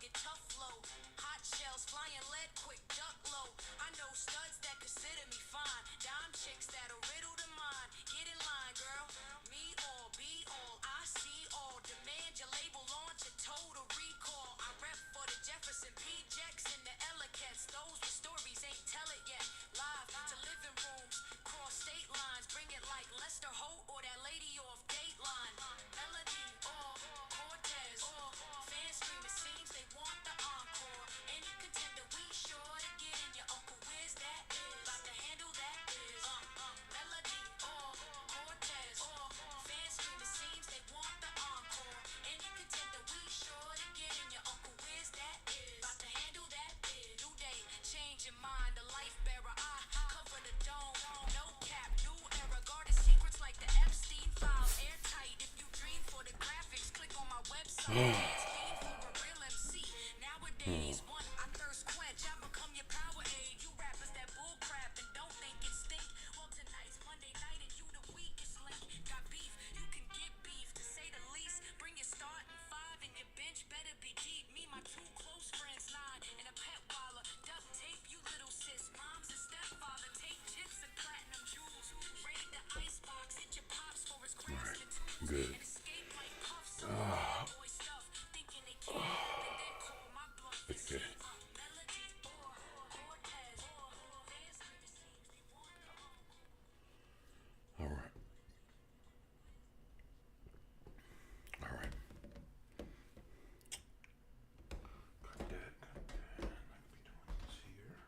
rugged, tough flow. Hot shells flying lead quick, duck low. I know studs that consider me fine. Dime chicks that'll riddle the mind. Get in line, girl. Me all, be all, I see all. Demand your label launch a total recall. I rep for the Jefferson P-Jacks and the Ellicats. Those with stories ain't tell it yet. Live to living rooms, cross state lines. Bring it like Lester Holt or that lady off Dateline. Melody or Cortez. Fans scream it seems they want the encore. Any contender we sure to get in. Your Uncle Wiz that is about to handle that is. Melody or Cortez. Fans scream it seems they want the encore. Any contender we sure to get in. Your Uncle Wiz that is about to handle that is. New day, change your mind. The life bearer, I cover the dome. No cap, new era. Guarded secrets like the Epstein files. Airtight. If you dream for the graphics, click on my website. It's Fiend for a real MC. Nowadays, one I thirst quench. I become your power aid. You rappers that bull crap and don't think it stink. Well, tonight's Monday night and you the weakest link. Got beef, you can get beef to say the least. Bring your starting five and your bench better be deep. Me, my two close friends, nine, and a pet waller. Duct tape, you little sis. Mom's a stepfather. Take chips and platinum jewels. Raid the icebox. Hit your pops for his grams and tools. Good. And escape like puffs. So bad boy stuff. Thinking they can't help and then call my bluff. This Okay. ain't Melody or Cortez. Fans scream it seems they want the All right. All right. Got that. Got that. I could be doing this here.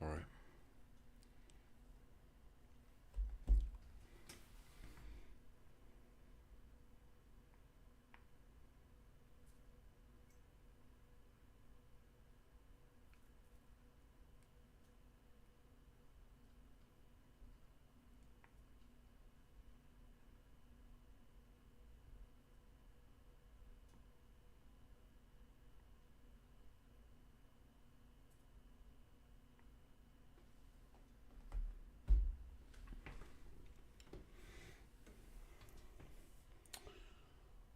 All right.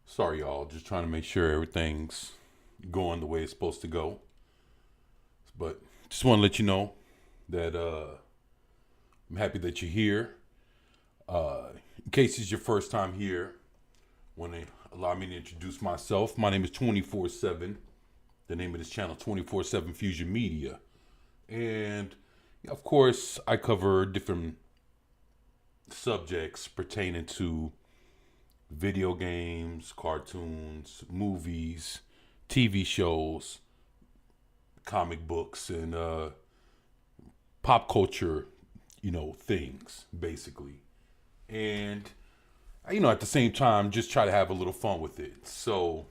Sorry, y'all. Just trying to make sure everything's going the way it's supposed to go. But just want to let you know that I'm happy that you're here. In case it's your first time here, want to allow me to introduce myself. My name is 24/7. The name of this channel, 24/7 Fusion Media. And of course, I cover different subjects pertaining to video games, cartoons, movies, TV shows, comic books, and pop culture, things, basically. And, at the same time, just try to have a little fun with it. So,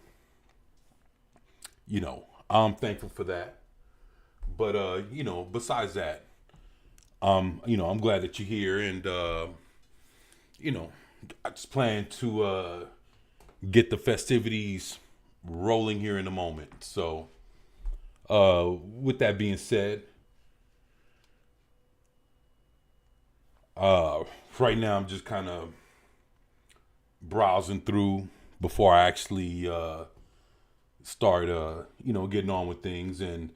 I'm thankful for that. But, besides that, I'm glad that you're here. And, I just plan to get the festivities rolling here in a moment. So, with that being said, right now I'm just kind of browsing through before I actually start, getting on with things. And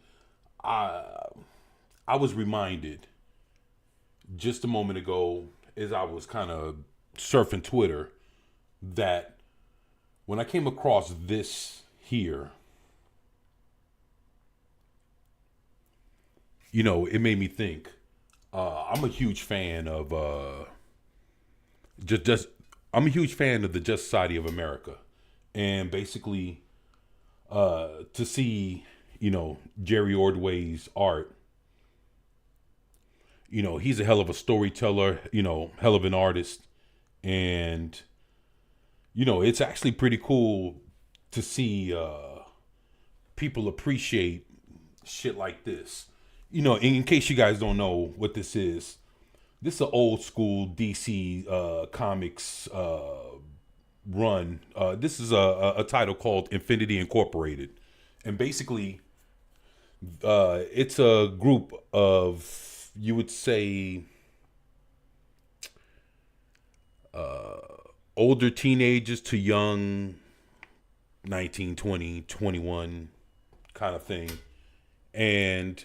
I, I was reminded just a moment ago as I was kind of surfing Twitter that when I came across this here, it made me think. I'm a huge fan of just I'm a huge fan of the Just Society of America, and basically to see Jerry Ordway's art. He's a hell of a storyteller, hell of an artist. And, it's actually pretty cool to see people appreciate shit like this. In case you guys don't know what this is an old school DC comics run. This is a title called Infinity Incorporated. And basically, it's a group of, you would say, older teenagers to young 19, 20, 21 kind of thing. And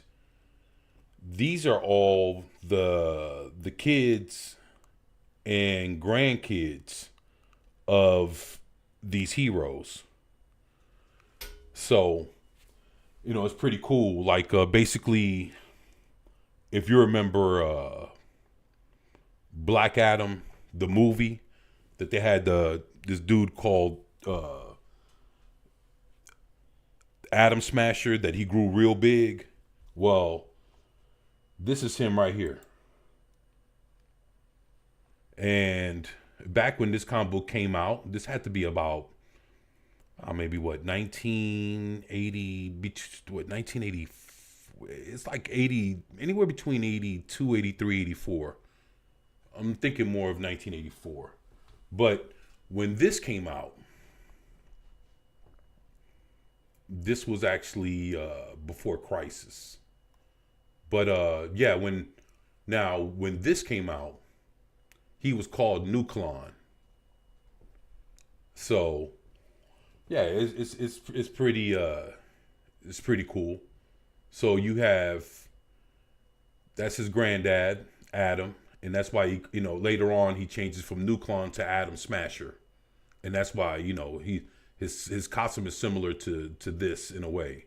these are all the kids and grandkids of these heroes. So, it's pretty cool. Like, basically, if you remember Black Adam, the movie, that they had this dude called Atom Smasher, that he grew real big. Well, this is him right here. And back when this comic book came out, this had to be about maybe 1980, 1980. It's like 80, anywhere between 82, 83, 84. I'm thinking more of 1984. But when this came out, this was actually before Crisis. But when this came out, he was called Nuklon. So yeah, it's pretty cool. So you have, that's his granddad, Adam, and that's why he, later on he changes from Nuklon to Atom Smasher, and that's why his costume is similar to this in a way.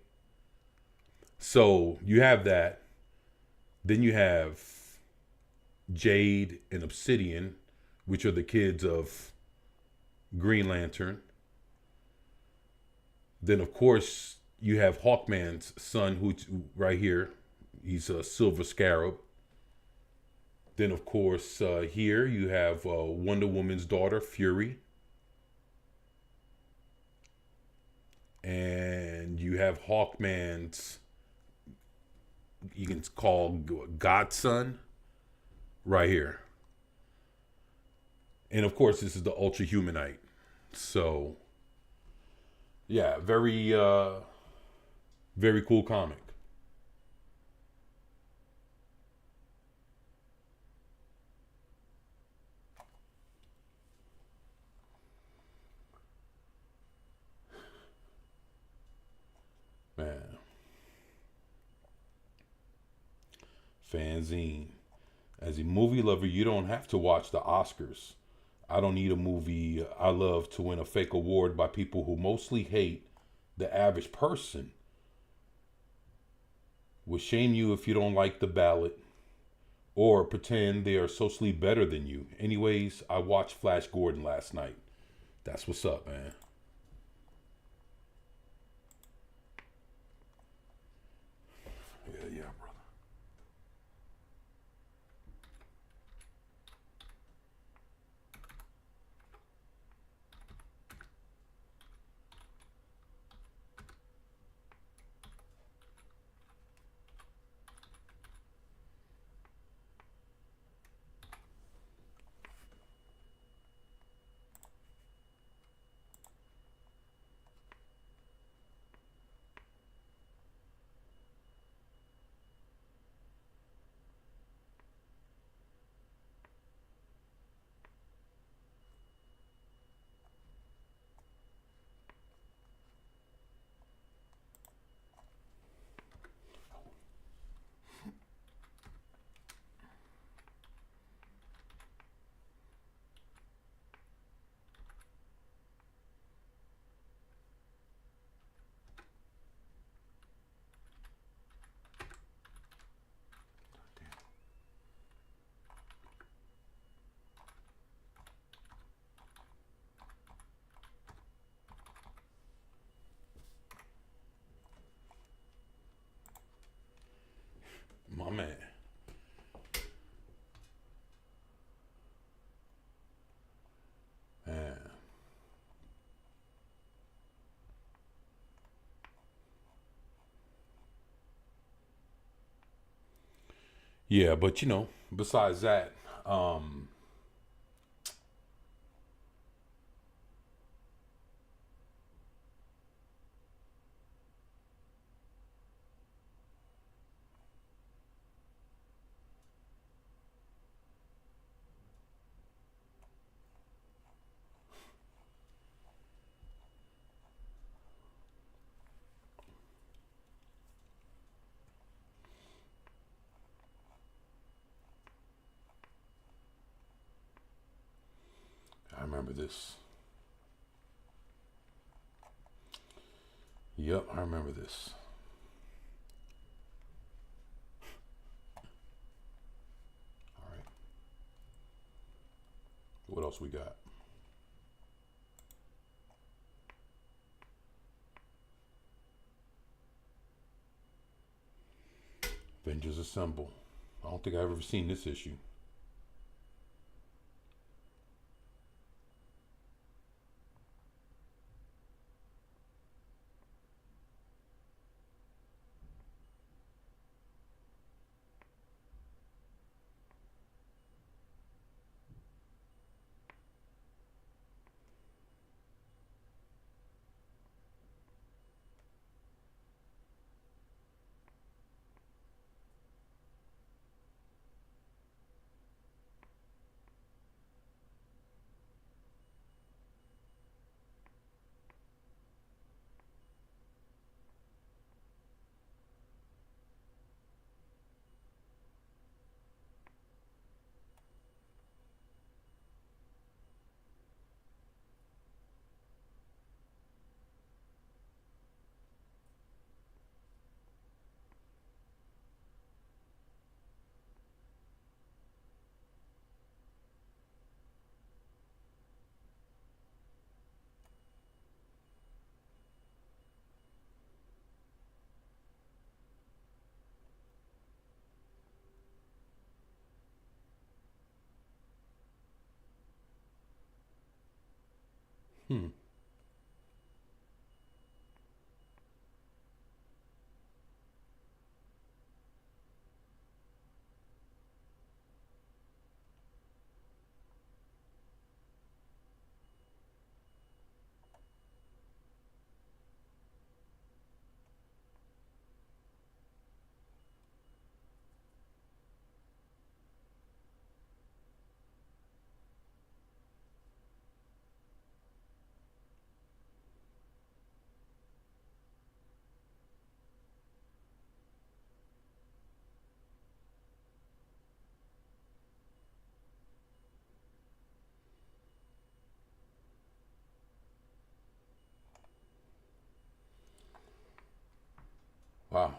So you have that. Then you have Jade and Obsidian, which are the kids of Green Lantern. Then, of course, you have Hawkman's son, who right here, he's a Silver Scarab. Then, of course, here you have Wonder Woman's daughter, Fury. And you have Hawkman's, you can call godson, right here. And of course, this is the Ultra Humanite. So, yeah, very cool comic. Man. Fanzine. As a movie lover, you don't have to watch the Oscars. I don't need a movie I love to win a fake award by people who mostly hate the average person. Will shame you if you don't like the ballot or pretend they are socially better than you. Anyways, I watched Flash Gordon last night. That's what's up, man. Yeah, brother. Yeah, but you know, besides that, um, I remember this. Yep, I remember this. All right. What else we got? Avengers Assemble. I don't think I've ever seen this issue. Hmm. Wow.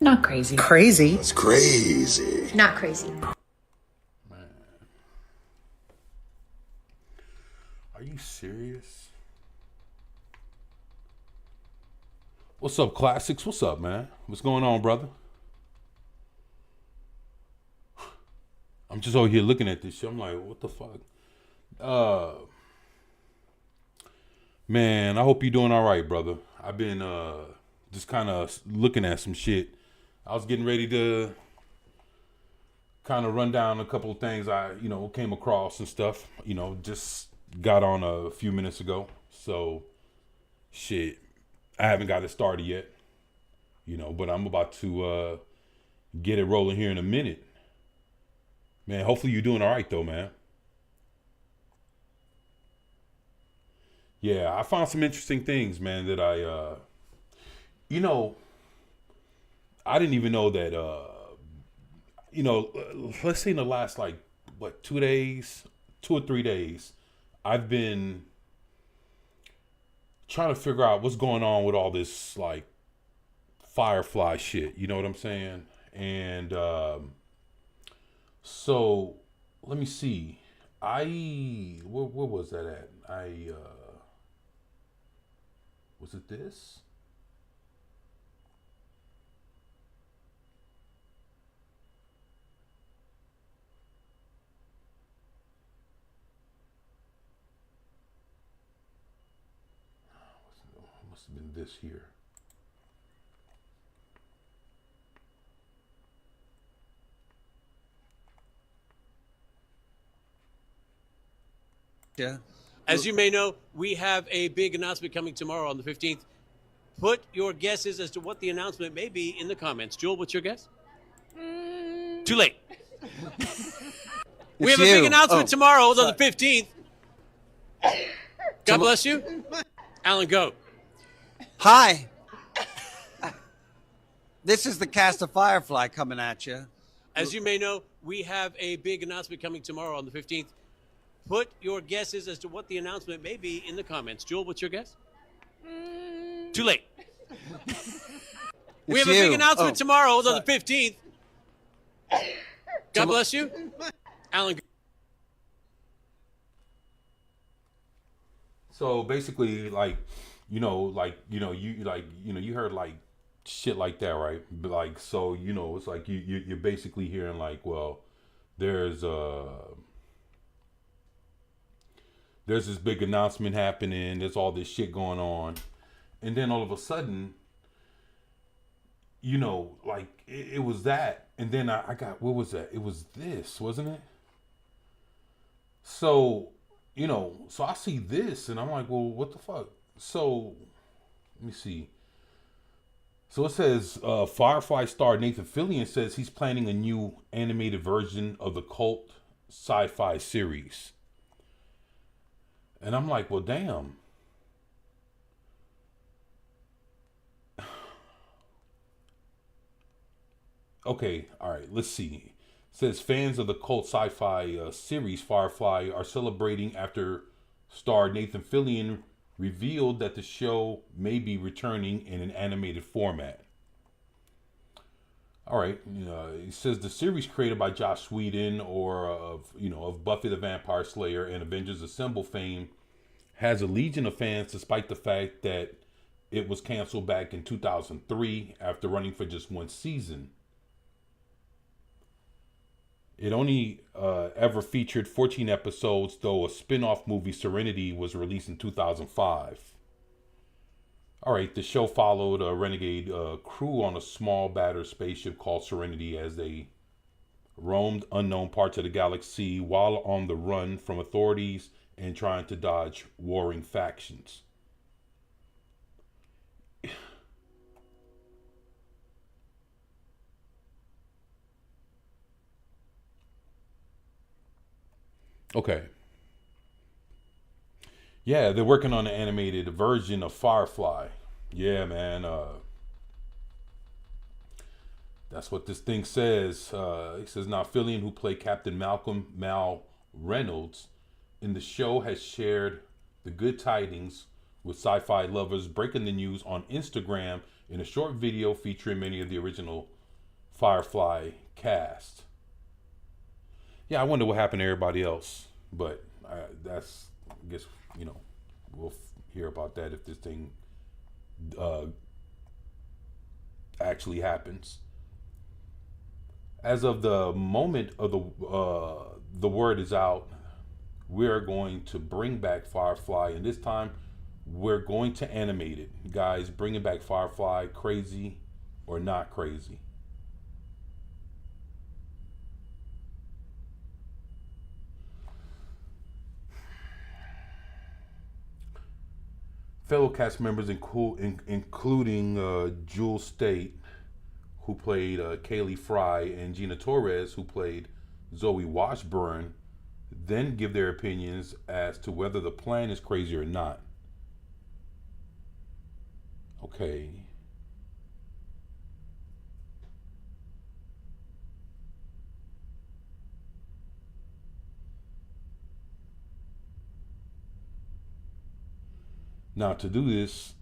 Not crazy. Crazy. It's crazy. Not crazy. Man. Are you serious? What's up, Classics? What's up, man? What's going on, brother? I'm just over here looking at this shit. I'm like, what the fuck? Uh, Man, I hope you're doing all right, brother. I've been just kind of looking at some shit. I was getting ready to kind of run down a couple of things I, came across and stuff. Just got on a few minutes ago. So, shit, I haven't got it started yet. But I'm about to get it rolling here in a minute. Man, hopefully you're doing all right though, man. Yeah, I found some interesting things, man, that I you know, I didn't even know that. Let's say in the last like what 2 days, 2 or 3 days, I've been trying to figure out what's going on with all this like Firefly shit. You know what I'm saying? And so let me see. Where was that at? Was it this? Must have been this here. Yeah. As you may know, we have a big announcement coming tomorrow on the 15th. Put your guesses as to what the announcement may be in the comments. Jewel, what's your guess? Too late. We have a big announcement tomorrow on the 15th. God bless you. Alan, go. Hi. This is the cast of Firefly coming at you. As you may know, we have a big announcement coming tomorrow on the 15th. Put your guesses as to what the announcement may be in the comments. Jewel, what's your guess? Too late. We have a big announcement tomorrow on the 15th. God bless you. Alan. So basically, you heard like shit like that, right? But like, so it's like you're basically hearing like, well, there's this big announcement happening. There's all this shit going on, and then all of a sudden, like it was that, and then I got, what was that? It was this, wasn't it? So. So I see this and I'm like, well, what the fuck? So let me see. So it says Firefly star Nathan Fillion says he's planning a new animated version of the cult sci-fi series. And I'm like, well, damn. Okay, all right, let's see. Says fans of the cult sci-fi series Firefly are celebrating after star Nathan Fillion revealed that the show may be returning in an animated format. All right, he says the series created by Joss Whedon, of Buffy the Vampire Slayer and Avengers Assemble fame, has a legion of fans despite the fact that it was canceled back in 2003 after running for just one season. It only ever featured 14 episodes, though a spin-off movie, Serenity, was released in 2005. All right, the show followed a renegade crew on a small battered spaceship called Serenity as they roamed unknown parts of the galaxy while on the run from authorities and trying to dodge warring factions. Okay. Yeah, they're working on an animated version of Firefly. Yeah, man. That's what this thing says. It says now Fillion, who played Captain Mal Reynolds in the show, has shared the good tidings with sci-fi lovers, breaking the news on Instagram in a short video featuring many of the original Firefly cast. Yeah, I wonder what happened to everybody else, but I guess we'll hear about that if this thing actually happens. As of the moment of the word is out, we're going to bring back Firefly, and this time we're going to animate it, guys. Bringing back Firefly, crazy or not crazy? Fellow cast members including Jewel Staite, who played Kaylee Fry, and Gina Torres, who played Zoe Washburn, then give their opinions as to whether the plan is crazy or not. Okay. Now, to do this,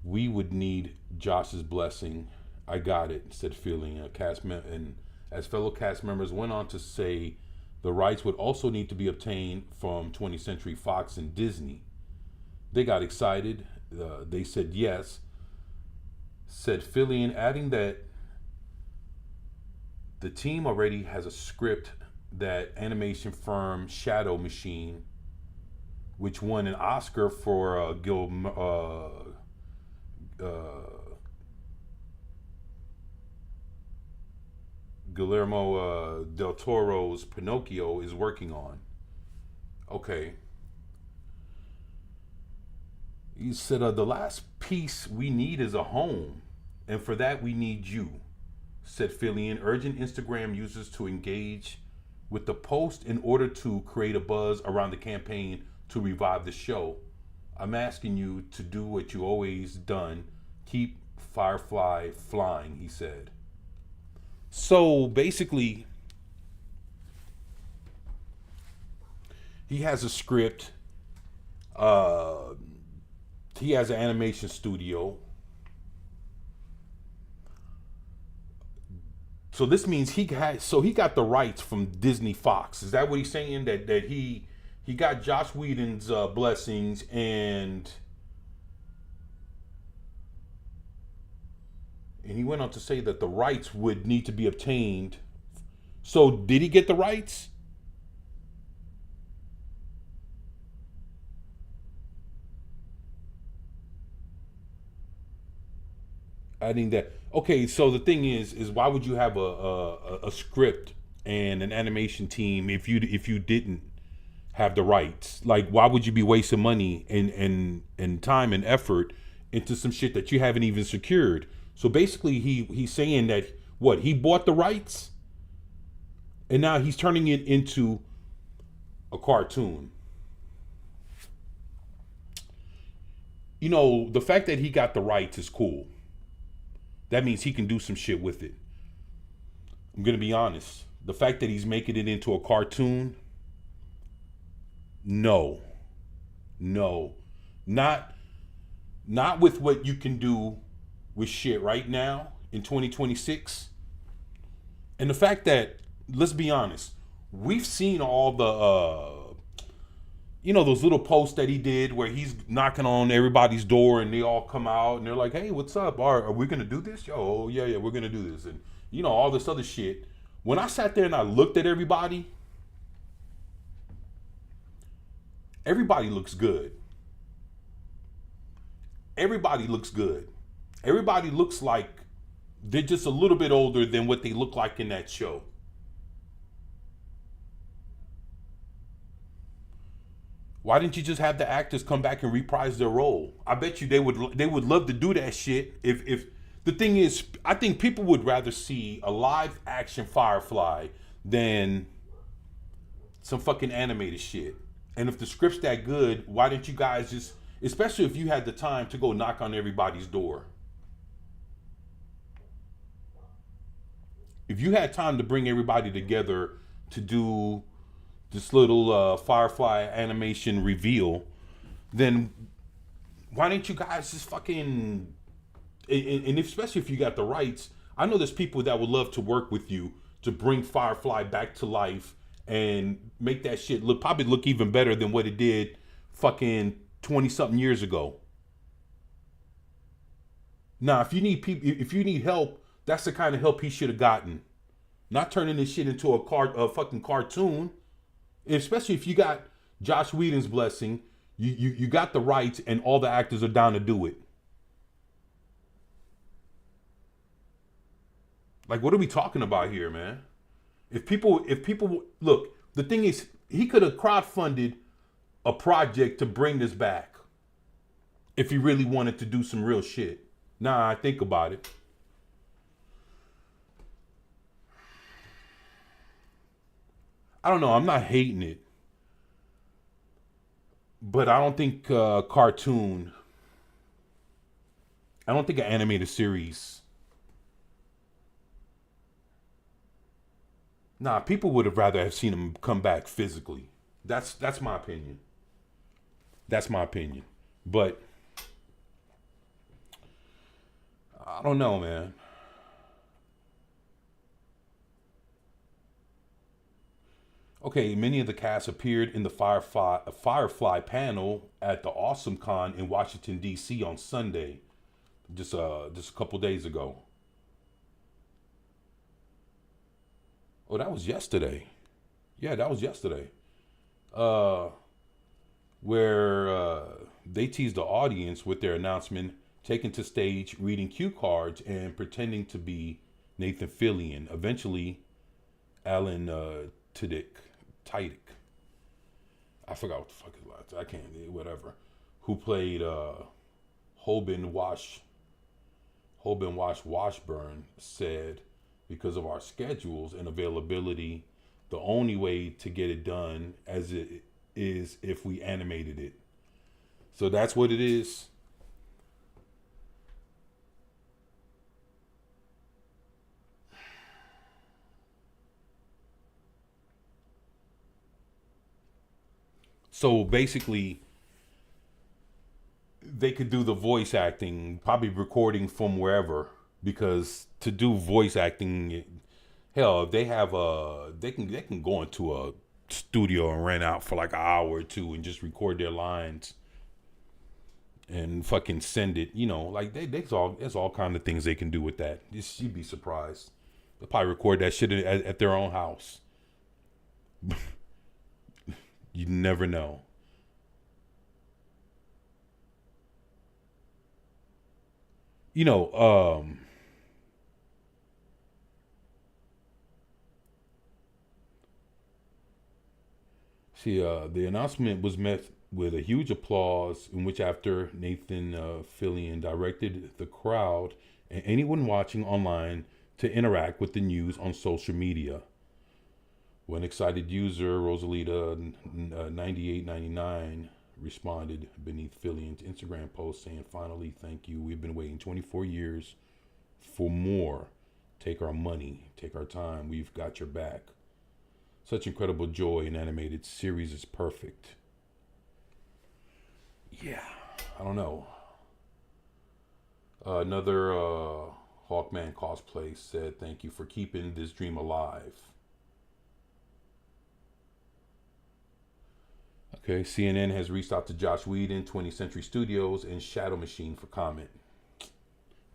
we would need Josh's blessing. I got it, said Feeling. And as fellow cast members went on to say, the rights would also need to be obtained from 20th Century Fox and Disney. They got excited. They said yes. Said Fillion, adding that the team already has a script that animation firm Shadow Machine, which won an Oscar for Guillermo del Toro's Pinocchio, is working on. Okay. He said, the last piece we need is a home, and for that we need you, said Fillion, urging Instagram users to engage with the post in order to create a buzz around the campaign to revive the show. I'm asking you to do what you always done. Keep Firefly flying, he said. So basically, he has a script. He has an animation studio. So this means he got the rights from Disney Fox. Is that what he's saying? That he got Josh Whedon's blessings, and he went on to say that the rights would need to be obtained. So did he get the rights? Adding that, okay, so the thing is why would you have a script and an animation team if you didn't have the rights? Like, why would you be wasting money and time and effort into some shit that you haven't even secured? So basically, he's saying that he bought the rights, and now he's turning it into a cartoon. You know, the fact that he got the rights is cool. That means he can do some shit with it. I'm going to be honest. The fact that he's making it into a cartoon, no. Not with what you can do with shit right now in 2026. And the fact that, let's be honest, we've seen all the those little posts that he did where he's knocking on everybody's door and they all come out and they're like, hey, what's up? Are we gonna do this? Oh yeah, we're gonna do this. And all this other shit. When I sat there and I looked at everybody looks good. Everybody looks good. Everybody looks like they're just a little bit older than what they look like in that show. Why didn't you just have the actors come back and reprise their role? I bet you they would love to do that shit. If the thing is, I think people would rather see a live action Firefly than some fucking animated shit. And if the script's that good, why didn't you guys just, especially if you had the time to go knock on everybody's door. If you had time to bring everybody together to do this little Firefly animation reveal, then why didn't you guys just fucking, and especially if you got the rights, I know there's people that would love to work with you to bring Firefly back to life and make that shit probably look even better than what it did fucking 20 something years ago. Now, if you need help, that's the kind of help he should have gotten. Not turning this shit into a fucking cartoon. Especially if you got Josh Whedon's blessing, you got the rights and all the actors are down to do it. Like, what are we talking about here, man? If people look, the thing is, he could have crowdfunded a project to bring this back if he really wanted to do some real shit. Nah, I think about it. I don't know. I'm not hating it. But I don't think cartoon. I don't think an animated series. Nah, people would have rather have seen him come back physically. That's my opinion. That's my opinion. But I don't know, man. Okay, many of the cast appeared in the Firefly panel at the Awesome Con in Washington, D.C. on Sunday, just a couple days ago. Oh, that was yesterday. Yeah, that was yesterday. Where they teased the audience with their announcement, taken to stage, reading cue cards and pretending to be Nathan Fillion. Eventually, Alan Tudyk. I forgot what the fuck his last. I can't. Whatever. Who played Hoban Washburn said, because of our schedules and availability, the only way to get it done as it is if we animated it. So that's what it is. So basically, they could do the voice acting, probably recording from wherever, because to do voice acting, hell, if they have they can go into a studio and rent out for like an hour or two and just record their lines and fucking send it. You know, like there's all kind of things they can do with that. You'd be surprised. They'll probably record that shit at their own house. You never know. You know, the announcement was met with a huge applause, in which after Nathan Fillion directed the crowd and anyone watching online to interact with the news on social media. One excited user, Rosalita 9899, responded beneath Fillion's Instagram post saying, "Finally, thank you. We've been waiting 24 years for more. Take our money, take our time. We've got your back. Such incredible joy in animated series is perfect." Yeah, I don't know. Another Hawkman cosplay said, "Thank you for keeping this dream alive." Okay, CNN has reached out to Josh Whedon, 20th Century Studios, and Shadow Machine for comment.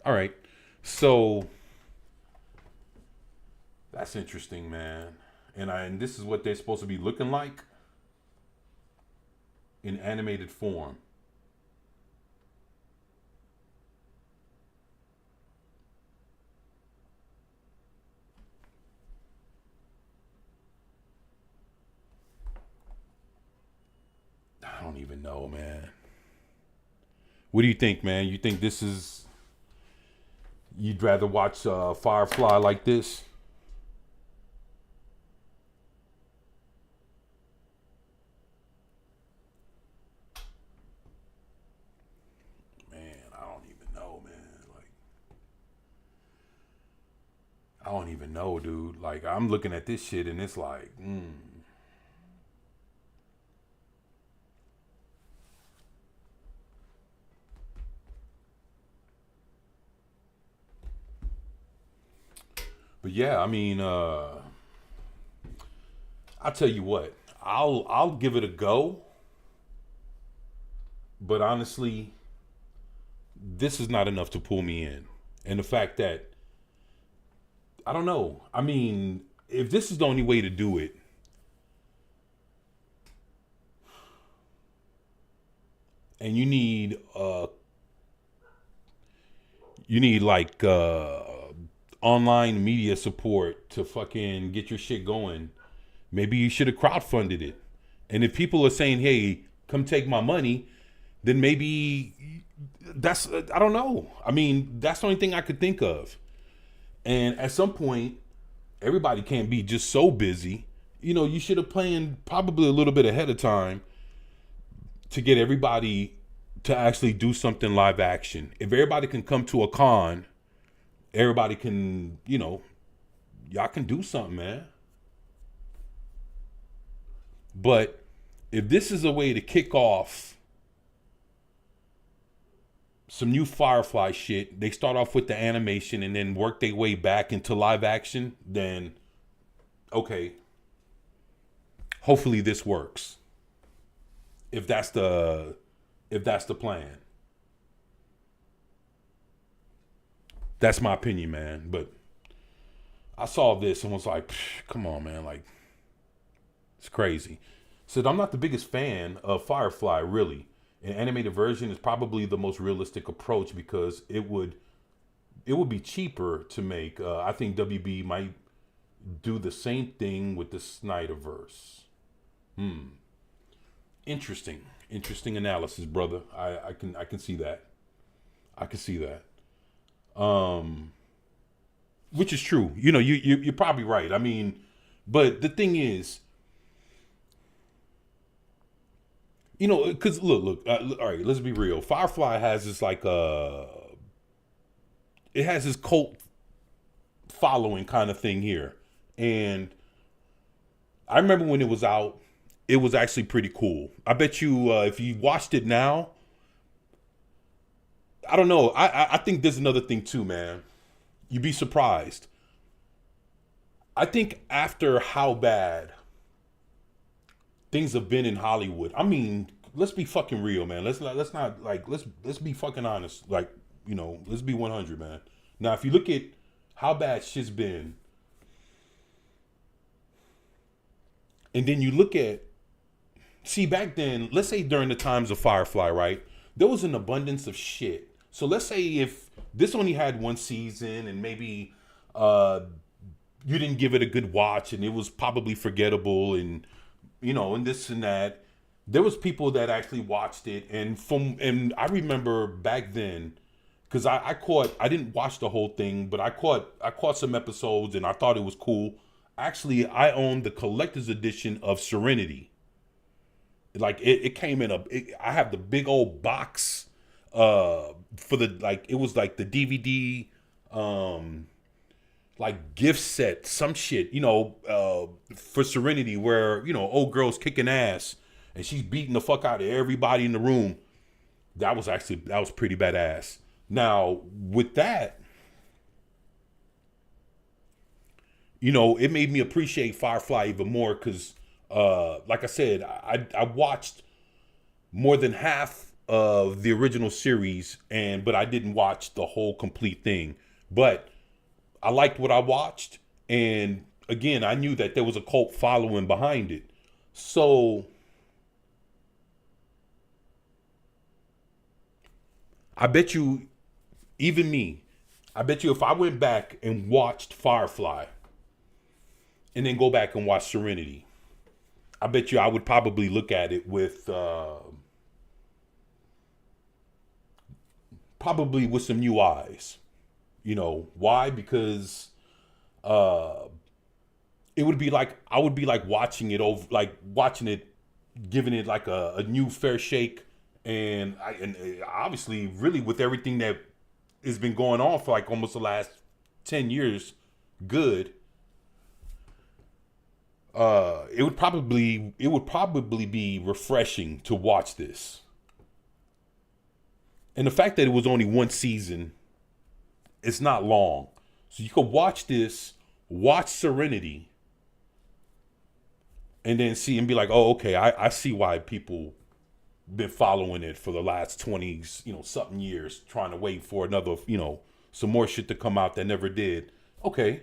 All right, so that's interesting, man. And this is what they're supposed to be looking like in animated form. I don't even know, man. What do you think, man? You think this is... You'd rather watch Firefly like this? Man, I don't even know, man. Like, I don't even know, dude. Like, I'm looking at this shit and it's like, But yeah, I mean, I'll tell you what, I'll give it a go. But honestly, this is not enough to pull me in. And the fact that, I don't know. I mean, if this is the only way to do it, and you need like online media support to fucking get your shit going, maybe you should have crowdfunded it. And if people are saying, "Hey, come take my money," then maybe that's, I don't know. I mean, that's the only thing I could think of. And at some point, everybody can't be just so busy. You know, you should have planned probably a little bit ahead of time to get everybody to actually do something live action. If everybody can come to a con, everybody can, you know, y'all can do something, man. But if this is a way to kick off some new Firefly shit, they start off with the animation and then work their way back into live action, then okay, hopefully this works. If that's the plan. That's my opinion, man. But I saw this and was like, come on, man, like it's crazy. Said I'm not the biggest fan of Firefly, really. An animated version is probably the most realistic approach because it would be cheaper to make. I think WB might do the same thing with the Snyderverse. Interesting analysis, brother. I can see that. I can see that. Which is true. You know, you're probably right. I mean, but the thing is, you know, because look. All right, let's be real. Firefly has this like it has this cult following kind of thing here, and I remember when it was out, it was actually pretty cool. I bet you if you watched it now, I don't know. I think there's another thing too, man. You'd be surprised. I think after how bad things have been in Hollywood. I mean, let's be fucking real, man. Let's be fucking honest. Like, you know, let's be 100, man. Now, if you look at how bad shit's been, and then you look at, see, back then, let's say during the times of Firefly, right? There was an abundance of shit. So let's say if this only had one season and maybe you didn't give it a good watch and it was probably forgettable and, you know, and this and that. There was people that actually watched it, and I remember back then, because I didn't watch the whole thing, but I caught some episodes and I thought it was cool. Actually, I owned the collector's edition of Serenity. Like it came in I have the big old box for the, like, it was like the DVD like gift set, some shit, you know, for Serenity, where, you know, old girl's kicking ass and she's beating the fuck out of everybody in the room. That was pretty badass. Now, with that, you know, it made me appreciate Firefly even more because, like I said, I watched more than half of the original series, but I didn't watch the whole complete thing. But I liked what I watched, and again, I knew that there was a cult following behind it. So I bet you, even me, I bet you if I went back and watched Firefly and then go back and watch Serenity, I bet you I would probably look at it with probably with some new eyes. You know why? Because it would be like, I would be like watching it over, like watching it, giving it like a new fair shake, and obviously really with everything that has been going on for like almost the last 10 years, good. It would probably be refreshing to watch this, and the fact that it was only one season. It's not long. So you could watch this, watch Serenity, and then see and be like, oh, okay, I see why people been following it for the last 20, something years, trying to wait for another, some more shit to come out that never did. Okay.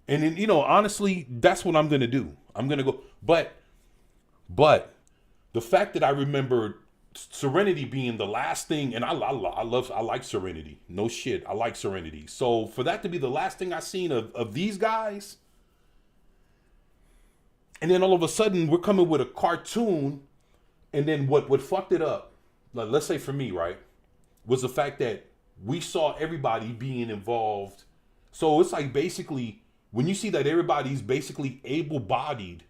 And then, honestly, that's what I'm going to do. I'm going to go. But the fact that I remembered Serenity being the last thing, and I like Serenity. No shit, I like Serenity. So for that to be the last thing I seen of these guys, and then all of a sudden we're coming with a cartoon, and then what fucked it up, like, let's say for me, right, was the fact that we saw everybody being involved. So it's like basically when you see that everybody's basically able-bodied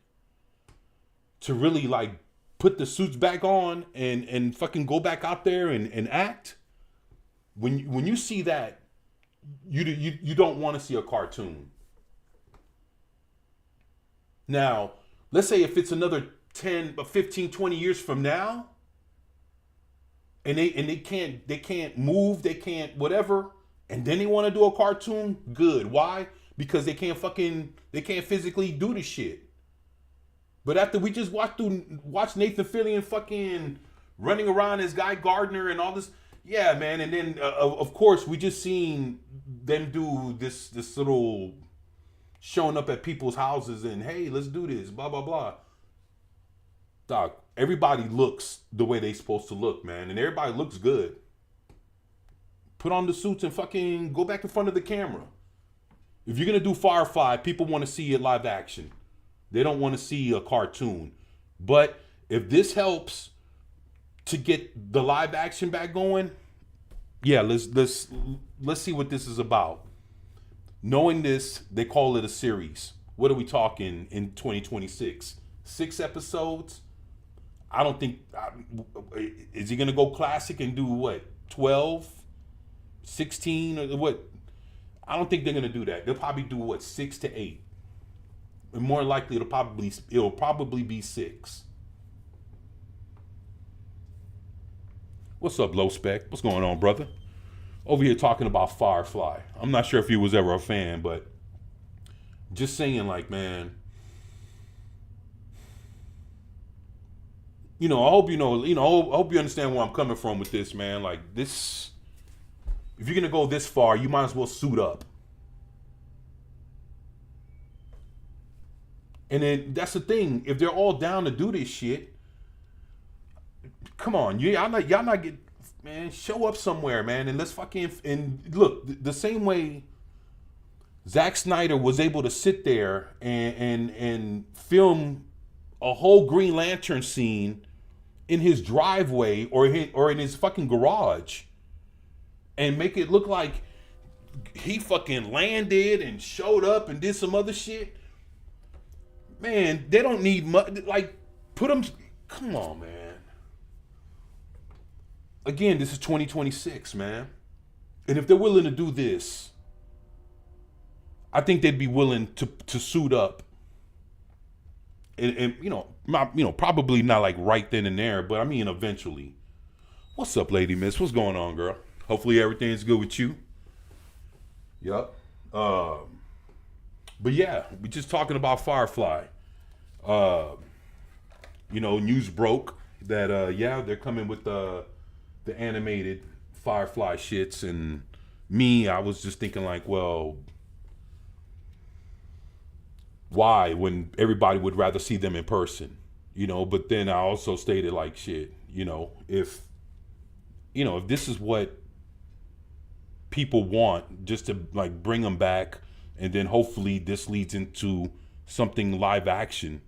to really like put the suits back on and fucking go back out there and act. When you see that, you don't want to see a cartoon. Now, let's say if it's another 10, 15, 20 years from now, and they can't move, they can't whatever, and then they want to do a cartoon. Good. Why? Because they can't physically do the shit. But after we just watched Nathan Fillion fucking running around as Guy Gardner and all this, yeah, man. And then of course we just seen them do this little showing up at people's houses and hey, let's do this, blah blah blah. Doc, everybody looks the way they supposed to look, man, and everybody looks good. Put on the suits and fucking go back in front of the camera. If you're gonna do Firefly, people want to see it live action. They don't want to see a cartoon. But if this helps to get the live action back going, yeah, let's see what this is about. Knowing this, they call it a series. What are we talking in 2026? 6 episodes? I don't think, is he going to go classic and do what? 12? 16 or what? I don't think they're going to do that. They'll probably do what? 6 to 8. And more likely it'll probably be 6. What's up, Low Spec? What's going on, brother? Over here talking about Firefly. I'm not sure if you was ever a fan, but just saying, like, man, I hope I hope you understand where I'm coming from with this, man. Like, this, if you're gonna go this far, you might as well suit up. And then that's the thing. If they're all down to do this shit, come on, y'all not get, man. Show up somewhere, man, and let's fucking and look the same way Zack Snyder was able to sit there and film a whole Green Lantern scene in his driveway or in his fucking garage and make it look like he fucking landed and showed up and did some other shit. Man, they don't need much. Like, put them. Come on, man. Again, this is 2026, man. And if they're willing to do this, I think they'd be willing to suit up. And probably not like right then and there, but I mean eventually. What's up, Lady Miss? What's going on, girl? Hopefully everything's good with you. Yup. But yeah, we're just talking about Firefly. News broke that they're coming with the animated Firefly shits, and I was just thinking like, well, why when everybody would rather see them in person, but then I also stated like, shit, if this is what people want, just to like bring them back, and then hopefully this leads into something live action,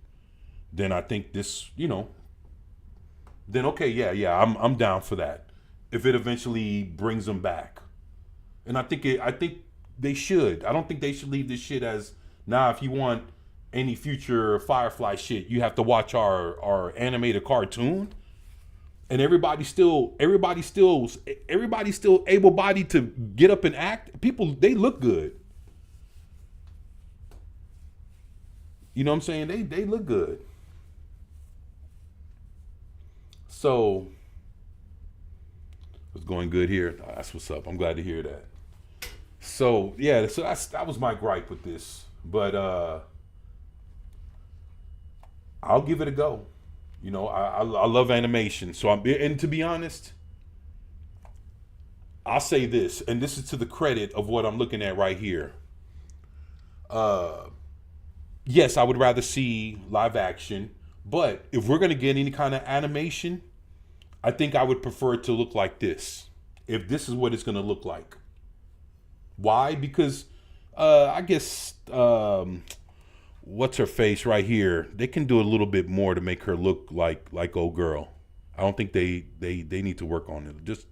then I think this, then okay, yeah, I'm down for that. If it eventually brings them back, and I think they should. I don't think they should leave this shit as, nah, if you want any future Firefly shit, you have to watch our animated cartoon. And everybody's still able-bodied to get up and act. People, they look good. You know what I'm saying? They look good. So it's going good here. That's what's up. I'm glad to hear that. So yeah, so that was my gripe with this. But I'll give it a go. I love animation. So and to be honest, I'll say this, and this is to the credit of what I'm looking at right here. Yes, I would rather see live action, but if we're gonna get any kind of animation, I think I would prefer it to look like this. If this is what it's gonna look like. Why? Because I guess what's her face right here? They can do a little bit more to make her look like old girl. I don't think they need to work on it. Just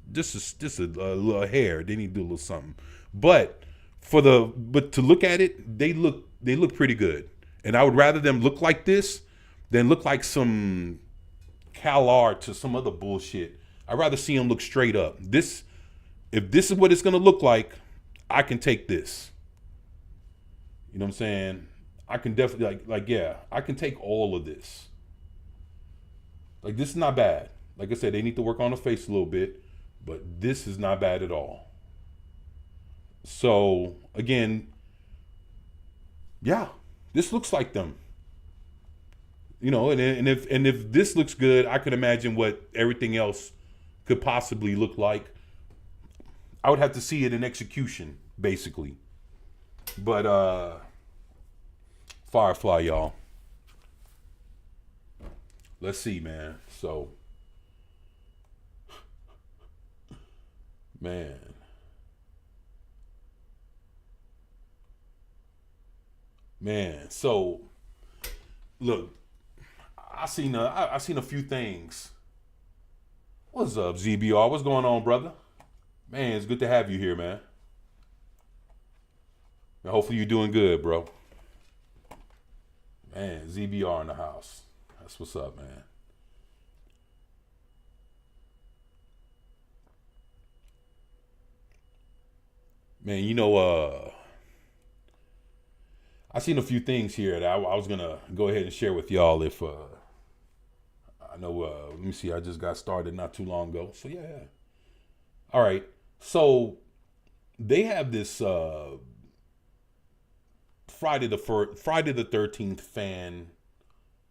a little hair. They need to do a little something. But to look at it, they look pretty good. And I would rather them look like this than look like some CalArt to some other bullshit. I'd rather see them look straight up. If this is what it's gonna look like, I can take this. You know what I'm saying? I can definitely I can take all of this. Like, this is not bad. Like I said, they need to work on the face a little bit, but this is not bad at all. So again, yeah, this looks like them. You know, and if this looks good, I could imagine what everything else could possibly look like. I would have to see it in execution, basically. But Firefly, y'all. Let's see, man. So, man. So, look, I seen a few things. What's up, ZBR? What's going on, brother? Man, it's good to have you here, man. And hopefully you're doing good, bro. Man, ZBR in the house. That's what's up, man. Man, you know, I seen a few things here that I was gonna go ahead and share with y'all. If I know, let me see. I just got started not too long ago, so yeah. All right, so they have this Friday the 13th fan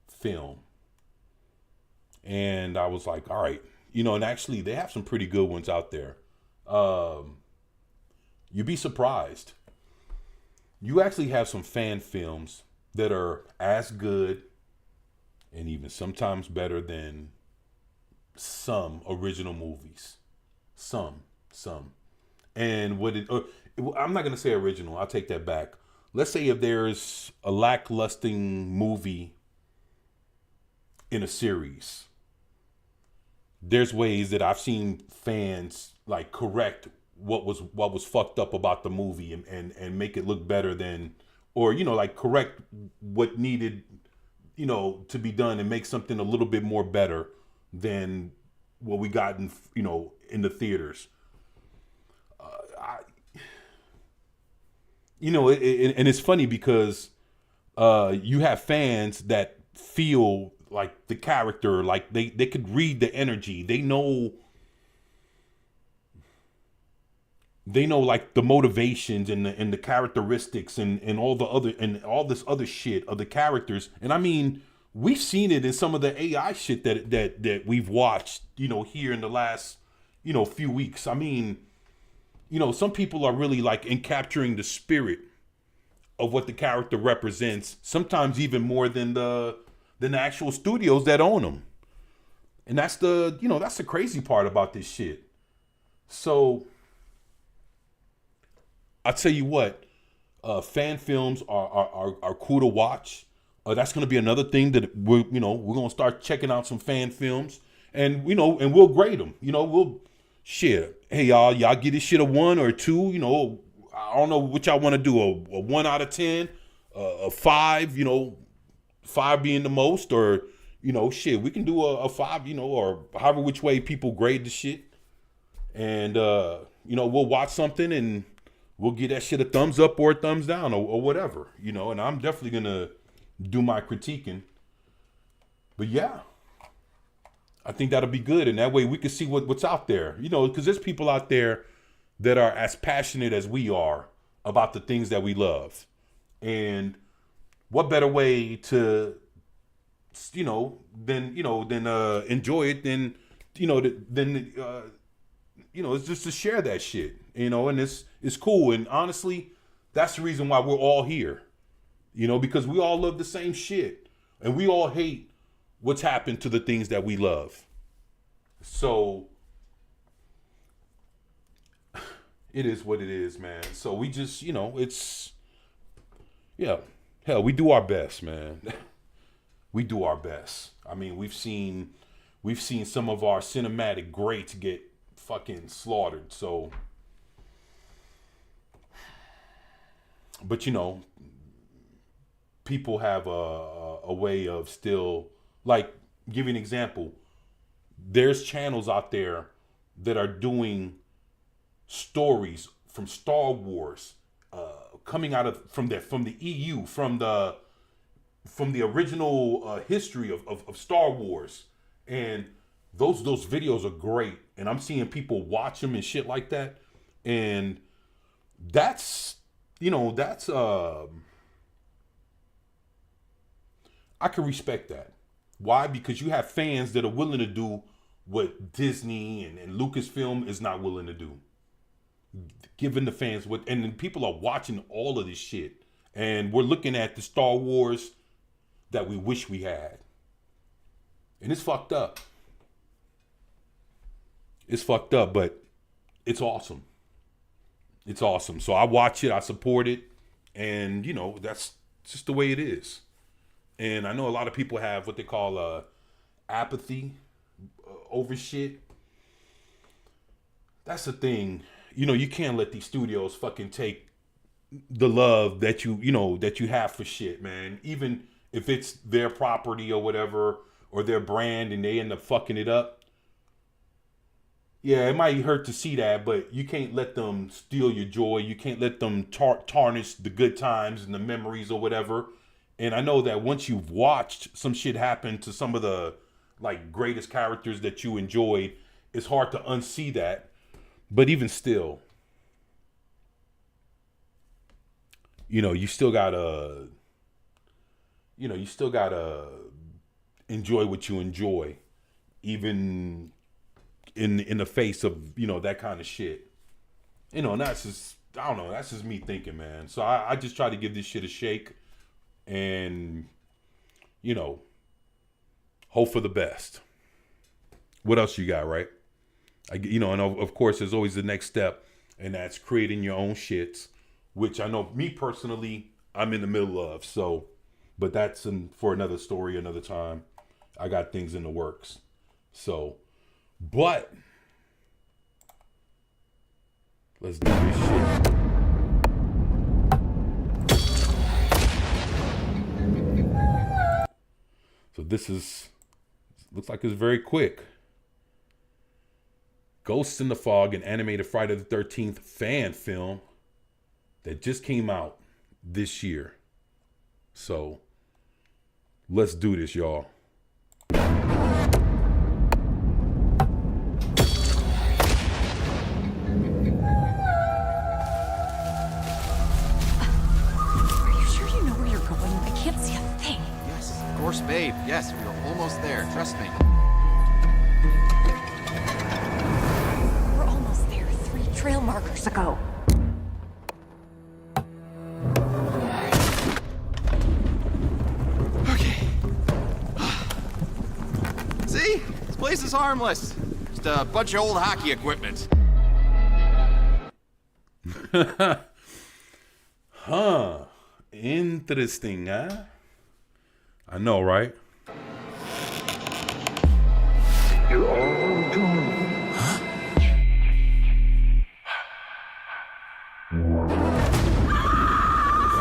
film, and I was like, all right, you know, and actually they have some pretty good ones out there. You'd be surprised. You actually have some fan films that are as good and even sometimes better than some original movies. Some. And I'm not going to say original. I'll take that back. Let's say if there's a lackluster movie in a series, there's ways that I've seen fans like correct what was fucked up about the movie and make it look better than, or, you know, like correct what needed, you know, to be done and make something a little bit more better than what we got in, you know, in the theaters. You know, and it's funny because you have fans that feel like the character, like they could read the energy. They know like the motivations and the characteristics and all the other and all this other shit of the characters. And I mean, we've seen it in some of the AI shit that we've watched, you know, here in the last, you know, few weeks. I mean, you know, some people are really like in capturing the spirit of what the character represents, sometimes even more than the actual studios that own them. And that's the crazy part about this shit. So I'll tell you what, fan films are cool to watch. That's going to be another thing that we're going to start checking out some fan films, and, you know, and we'll grade them. You know, we'll share. Hey, y'all give this shit a 1 or a 2. You know, I don't know what y'all want to do. A 1 out of 10, a 5. You know, 5 being the most, or, you know, shit, we can do a 5. You know, or however which way people grade the shit, and you know, we'll watch something and we'll give that shit a thumbs up or a thumbs down or whatever, you know, and I'm definitely going to do my critiquing. But yeah, I think that'll be good. And that way we can see what's out there, you know, because there's people out there that are as passionate as we are about the things that we love. And what better way to, you know, than enjoy it than, you know, you know, it's just to share that shit, you know, and it's cool. And honestly, that's the reason why we're all here, you know, because we all love the same shit and we all hate what's happened to the things that we love. So it is what it is, man. So we just, you know, hell, we do our best, man. We do our best. I mean, we've seen some of our cinematic greats get fucking slaughtered. So, but, you know, people have a way of still, like, give you an example. There's channels out there that are doing stories from Star Wars, coming out from the EU, from the original history of Star Wars, and those videos are great, and I'm seeing people watch them and shit like that, and that's I can respect that. Why? Because you have fans that are willing to do what Disney and Lucasfilm is not willing to do. Giving the fans what, and then people are watching all of this shit, and we're looking at the Star Wars that we wish we had, and it's fucked up. It's fucked up, but it's awesome. It's awesome. So I watch it, I support it, and that's just the way it is. And I know a lot of people have what they call apathy over shit. That's the thing. You can't let these studios fucking take the love that you have for shit, man. Even if it's their property or whatever, or their brand, and they end up fucking it up. Yeah, it might hurt to see that, but you can't let them steal your joy. You can't let them tarnish the good times and the memories or whatever. And I know that once you've watched some shit happen to some of the greatest characters that you enjoyed, it's hard to unsee that. But even still, you still gotta enjoy what you enjoy, even in the face of that kind of shit. And that's just, I don't know, that's just me thinking, man. So I just try to give this shit a shake, and hope for the best. What else you got, right? And of course there's always the next step, and that's creating your own shits, which I know me personally I'm in the middle of. So, but that's for another story, another time. I got things in the works. So, but let's do this shit. So this looks like it's very quick. Ghosts in the Fog, an animated Friday the 13th fan film that just came out this year. So let's do this, y'all. Babe, yes, we are almost there. Trust me. We're almost there. 3 trail markers ago. Okay. See? This place is harmless. Just a bunch of old hockey equipment. Huh. Interesting, huh? I know, right? You're all doomed. Huh?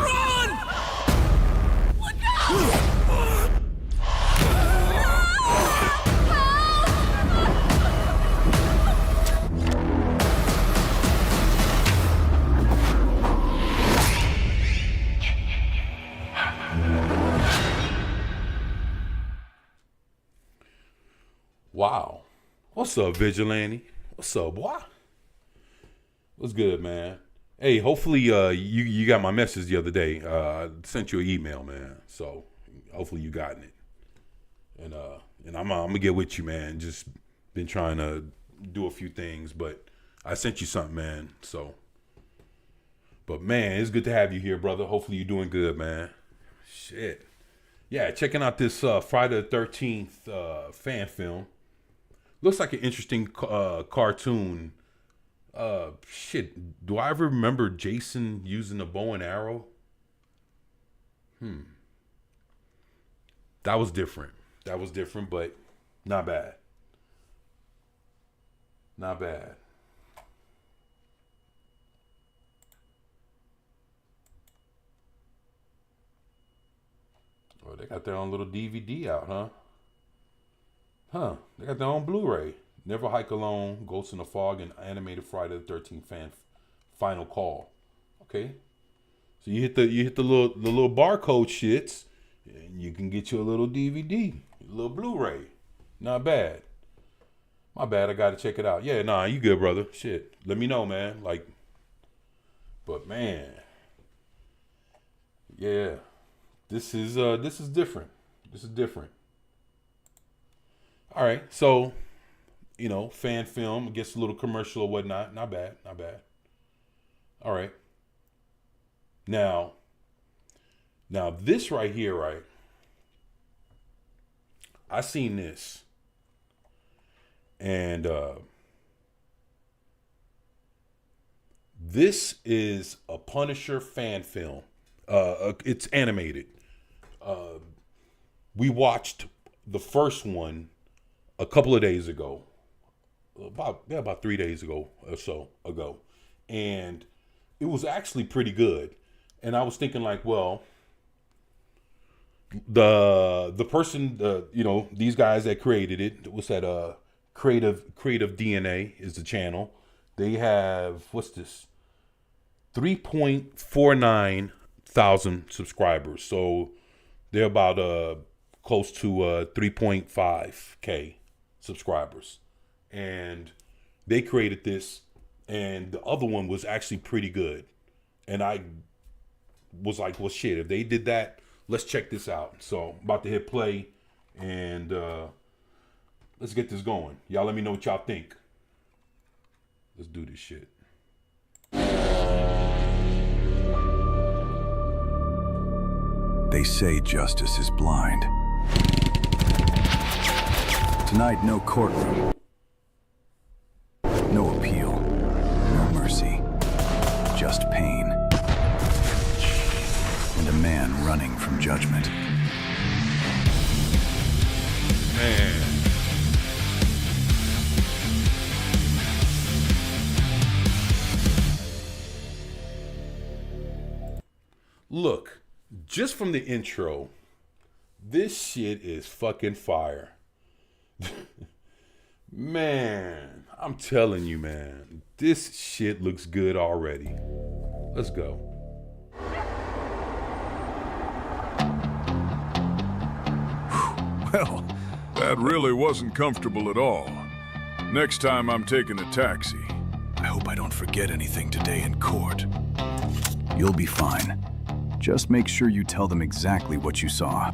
Run! Look out! Wow. What's up, Vigilante? What's up, boy? What's good, man? Hey, hopefully you got my message the other day. I sent you an email, man. So hopefully you gotten it. And I'm gonna get with you, man. Just been trying to do a few things, but I sent you something, man. So, but man, it's good to have you here, brother. Hopefully you're doing good, man. Shit. Yeah, checking out this Friday the 13th fan film. Looks like an interesting cartoon. Shit, do I ever remember Jason using a bow and arrow? That was different. But not bad. Not bad. Oh, they got their own little DVD out, huh? They got their own Blu-ray. Never Hike Alone, Ghosts in the Fog, and Animated Friday the 13th fan final call. Okay. So you hit the little barcode shits, and you can get you a little DVD, a little Blu-ray. Not bad. My bad. I gotta check it out. Yeah, nah, you good, brother. Shit. Let me know, man. Like, but man, yeah, this is different. This is different. All right, so fan film gets a little commercial or whatnot. Not bad. Not bad. All right. Now this right here, right? I seen this. And this is a Punisher fan film. It's animated. We watched the first one a couple of days ago. About 3 days ago or so ago. And it was actually pretty good. And I was thinking like, well, the person, these guys that created it, was that Creative DNA is the channel. They have, what's this? 3.49 thousand subscribers. So they're about close to 3.5K subscribers. And they created this, and the other one was actually pretty good. And I was like, well, shit, if they did that, let's check this out. So I'm about to hit play, and let's get this going. Y'all let me know what y'all think. Let's do this shit. They say justice is blind. Tonight, no courtroom. No appeal. No mercy. Just pain. And a man running from judgment. Man. Look, just from the intro, this shit is fucking fire. Man, I'm telling you, man, this shit looks good already. Let's go. Well, that really wasn't comfortable at all. Next time I'm taking a taxi. I hope I don't forget anything today in court. You'll be fine. Just make sure you tell them exactly what you saw.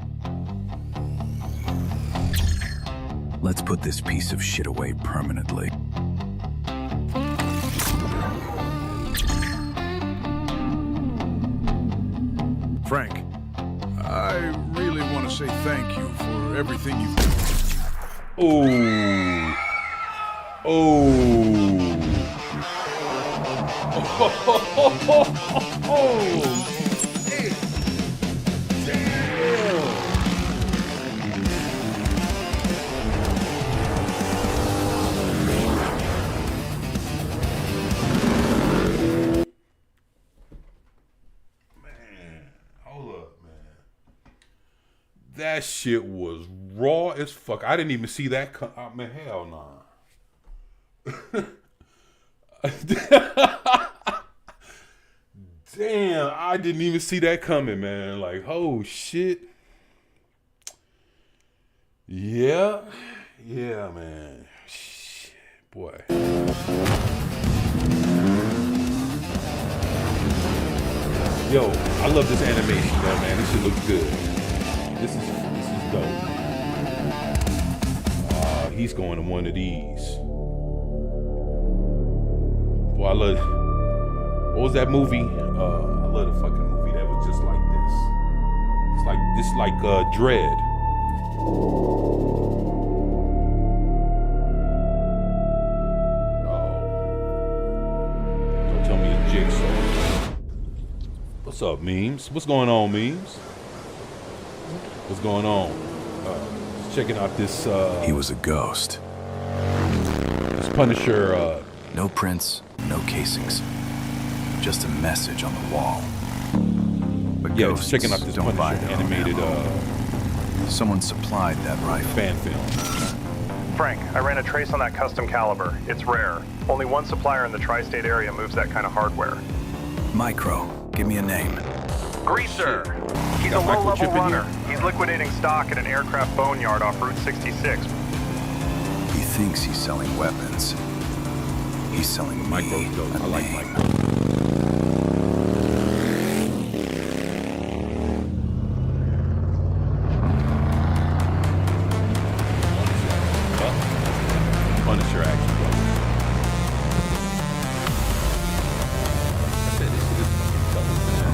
Let's put this piece of shit away permanently. Frank, I really want to say thank you for everything you've done. Oh. That shit was raw as fuck. I didn't even see that come. Oh, man, hell nah. Damn, I didn't even see that coming, man. Like, oh shit. Yeah, man. Shit, boy. Yo, I love this animation, though, man. This shit looks good. This is dope. He's going to one of these. Boy, I love. What was that movie? I love the fucking movie that was just like this. It's like Dread. Oh, don't tell me it's Jigsaw. What's up, Memes? What's going on, Memes? What's going on? Just checking out this. He was a ghost. This Punisher. No prints, no casings. Just a message on the wall. But yeah, just checking out this Punisher animated. Someone supplied that rifle. Fan film. Frank, I ran a trace on that custom caliber. It's rare. Only one supplier in the tri-state area moves that kind of hardware. Micro, give me a name. Greaser! He's a low-level runner. He's liquidating stock at an aircraft boneyard off Route 66. He thinks he's selling weapons. He's selling me a name. Punisher action goes. I said this shit is fucking dope, man.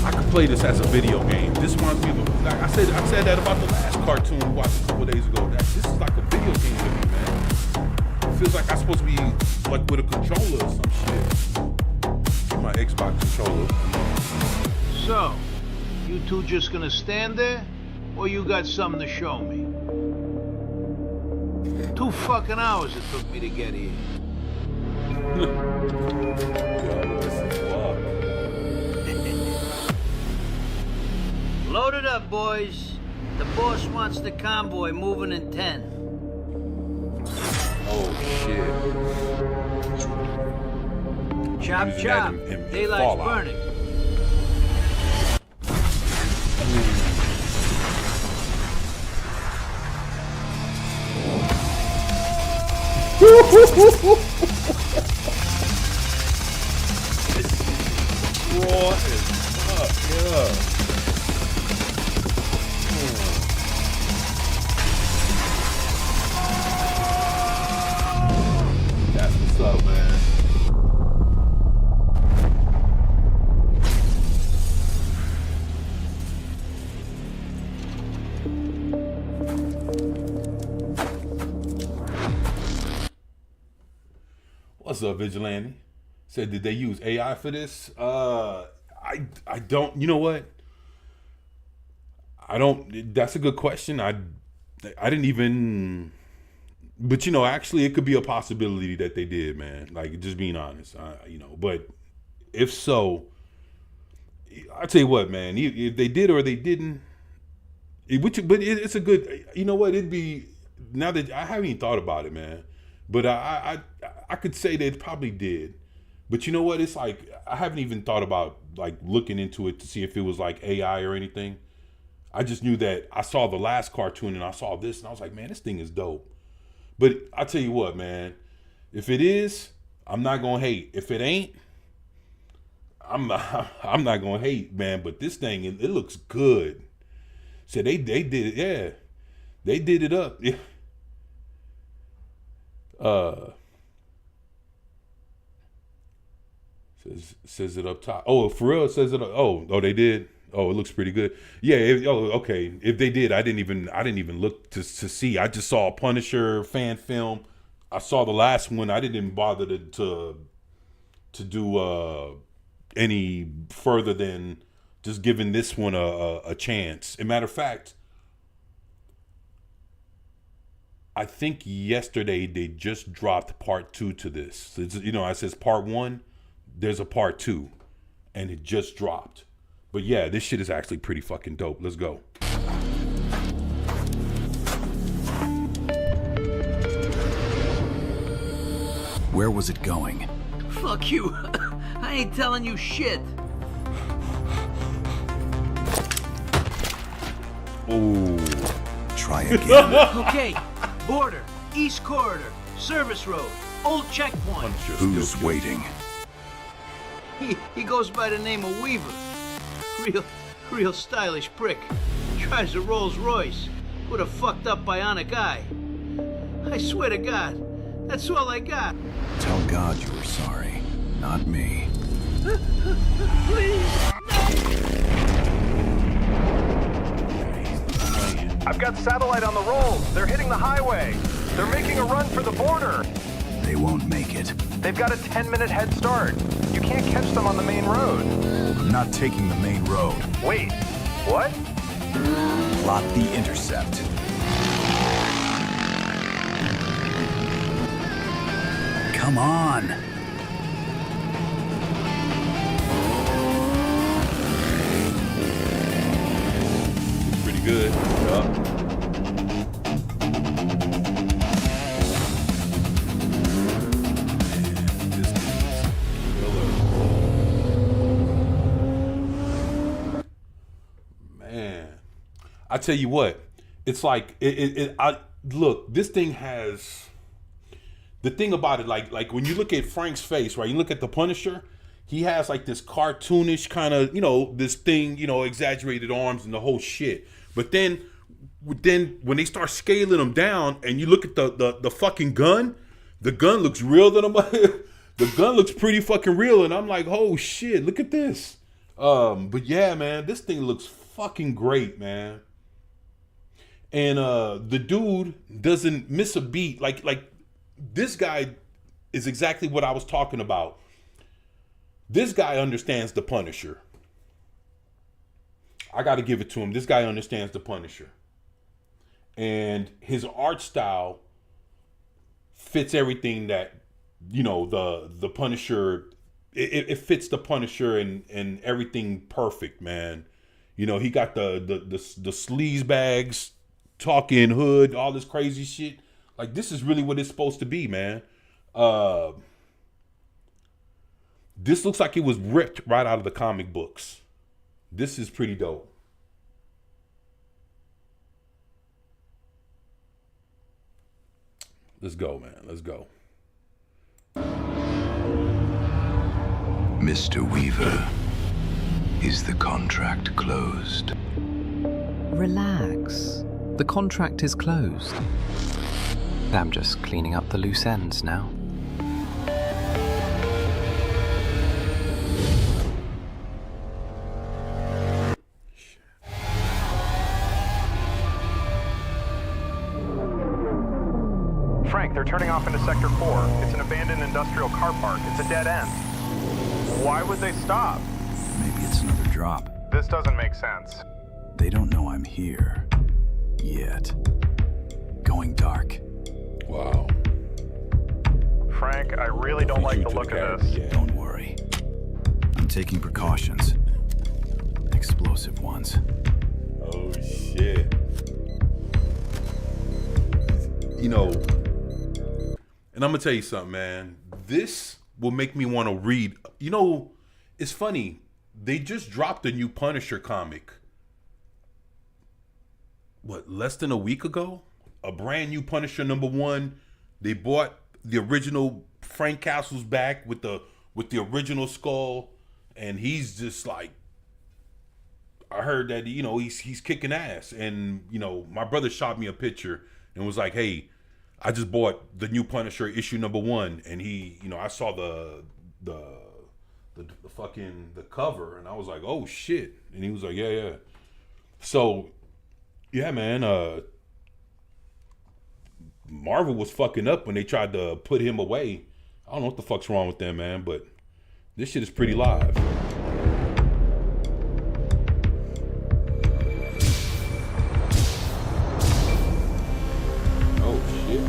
I could play this as a video game. This reminds me of, like I said that about the last cartoon we watched a couple days ago. That this is like a video game to me, man. It feels like I'm supposed to be like with a controller or some shit. My Xbox controller. So, you two just gonna stand there? Or you got something to show me? 2 fucking hours it took me to get here. Yo, this is wild. Load it up, boys. The boss wants the convoy moving in 10. Oh shit. Chop, Using chop. that in Daylight's Fallout. burning. Raw as fuck, yeah. That's what's up, man. What's up, Vigilante? Said, did they use AI for this? I don't. You know what? I don't. That's a good question. I didn't even. But you know, actually, it could be a possibility that they did, man. Like, just being honest, you know. But if so, I tell you what, man. If they did or they didn't, it's a good. You know what? It'd be, now that I haven't even thought about it, man. But I could say they probably did. But you know what? It's like, I haven't even thought about like looking into it to see if it was like AI or anything. I just knew that I saw the last cartoon and I saw this and I was like, man, this thing is dope. But I tell you what, man, if it is, I'm not gonna hate. If it ain't, I'm not gonna hate, man. But this thing, it looks good. So they did it, yeah. They did it up. Yeah. Says it up top. Oh, for real, it says it. Oh, they did. Oh, it looks pretty good. Yeah. Okay. If they did, I didn't even look to see. I just saw a Punisher fan film. I saw the last one. I didn't even bother to do any further than just giving this one a chance. As a matter of fact, I think yesterday they just dropped part 2 to this. It's, you know, it says part 1. There's a part 2, and it just dropped. But yeah, this shit is actually pretty fucking dope. Let's go. Where was it going? Fuck you. I ain't telling you shit. Ooh. Try again. Okay, border, east corridor, service road, old checkpoint. Who's waiting? He goes by the name of Weaver. Real stylish prick. Drives a Rolls Royce with a fucked up bionic eye. I swear to God, that's all I got. Tell God you were sorry, not me. Please. I've got satellite on the rolls. They're hitting the highway. They're making a run for the border. They won't make it. They've got a 10-minute head start. You can't catch them on the main road. I'm not taking the main road. Wait, what? Plot the intercept. Come on. Pretty good. Yeah. I tell you what, it's like look, this thing has the thing about it, like when you look at Frank's face, right? You look at the Punisher, he has like this cartoonish kind of, this thing, exaggerated arms and the whole shit. But then when they start scaling him down and you look at the fucking gun, the gun looks real to them. The gun looks pretty fucking real, and I'm like, oh shit, look at this. But yeah, man, this thing looks fucking great, man. And the dude doesn't miss a beat. Like this guy is exactly what I was talking about. This guy understands the Punisher. I got to give it to him. This guy understands the Punisher. And his art style fits everything that, the Punisher, it fits the Punisher and everything perfect, man. He got the sleaze bags, talking hood, all this crazy shit. Like, this is really what it's supposed to be, man. This looks like it was ripped right out of the comic books. This is pretty dope. Let's go, man. Let's go. Mr. Weaver, is the contract closed? Relax. The contract is closed. I'm just cleaning up the loose ends now. Frank, they're turning off into Sector 4. It's an abandoned industrial car park. It's a dead end. Why would they stop? Maybe it's another drop. This doesn't make sense. They don't know I'm here. Yet. Going dark. Wow. Frank, I really don't like the look of this. Yeah. Don't worry. I'm taking precautions. Explosive ones. Oh, shit. And I'm going to tell you something, man. This will make me want to read. It's funny. They just dropped a new Punisher comic. Less than a week ago? A brand new Punisher #1. They bought the original Frank Castle's back with the original skull, and he's just like, I heard that he's kicking ass. And my brother shot me a picture and was like, hey, I just bought the new Punisher issue #1, and he, I saw the fucking the cover, and I was like, oh shit. And he was like, yeah. So yeah, man, Marvel was fucking up when they tried to put him away. I don't know what the fuck's wrong with them, man, but this shit is pretty live. Oh shit.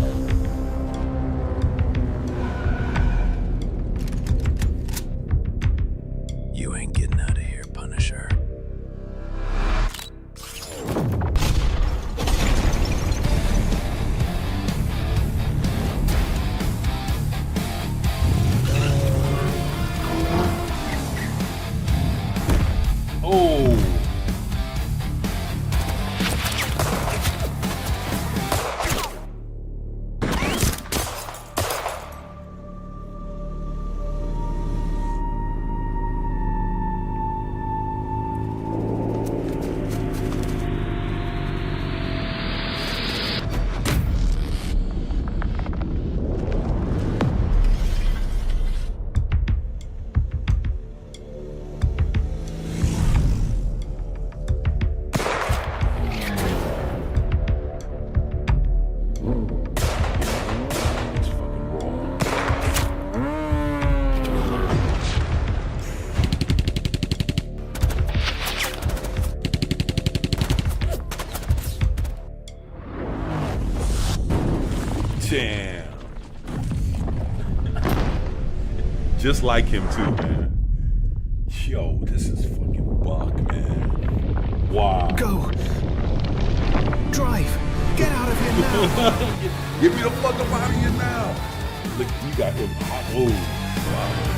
You ain't getting out of here, Punisher. Damn. Just like him too, man. Yo, this is fucking buck, man. Wow. Go. Drive. Get out of here now. Get me the fuck up out of here now. Look, you got him hot. Oh, wow.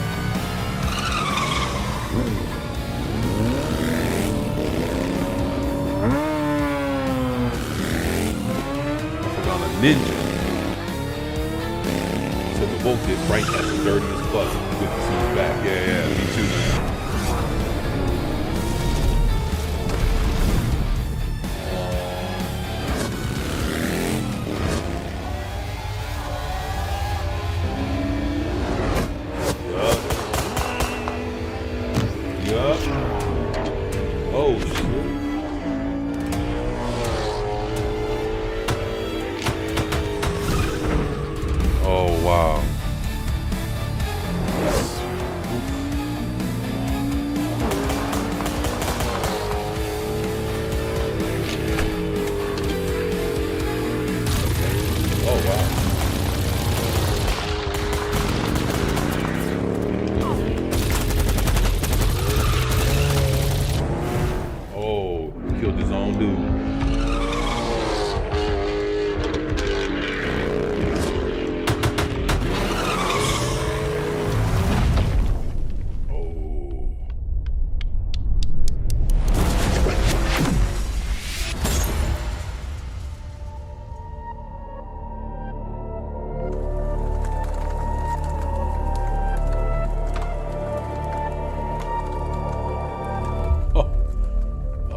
Ninja. Said the vote is Frank has the dirtiest butt. Good to see you back. Yeah, me too, man. Oh shit. Oh wow. Oh wow. Oh, killed his own dude.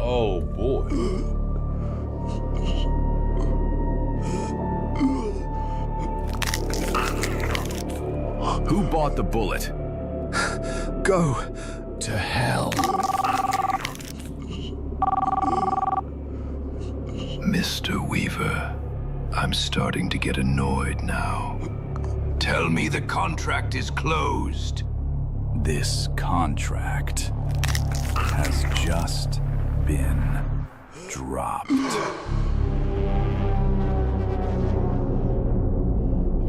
Oh boy. Who bought the bullet? Go to hell. Mr. Weaver, I'm starting to get annoyed now. Tell me the contract is closed. This contract has just been dropped.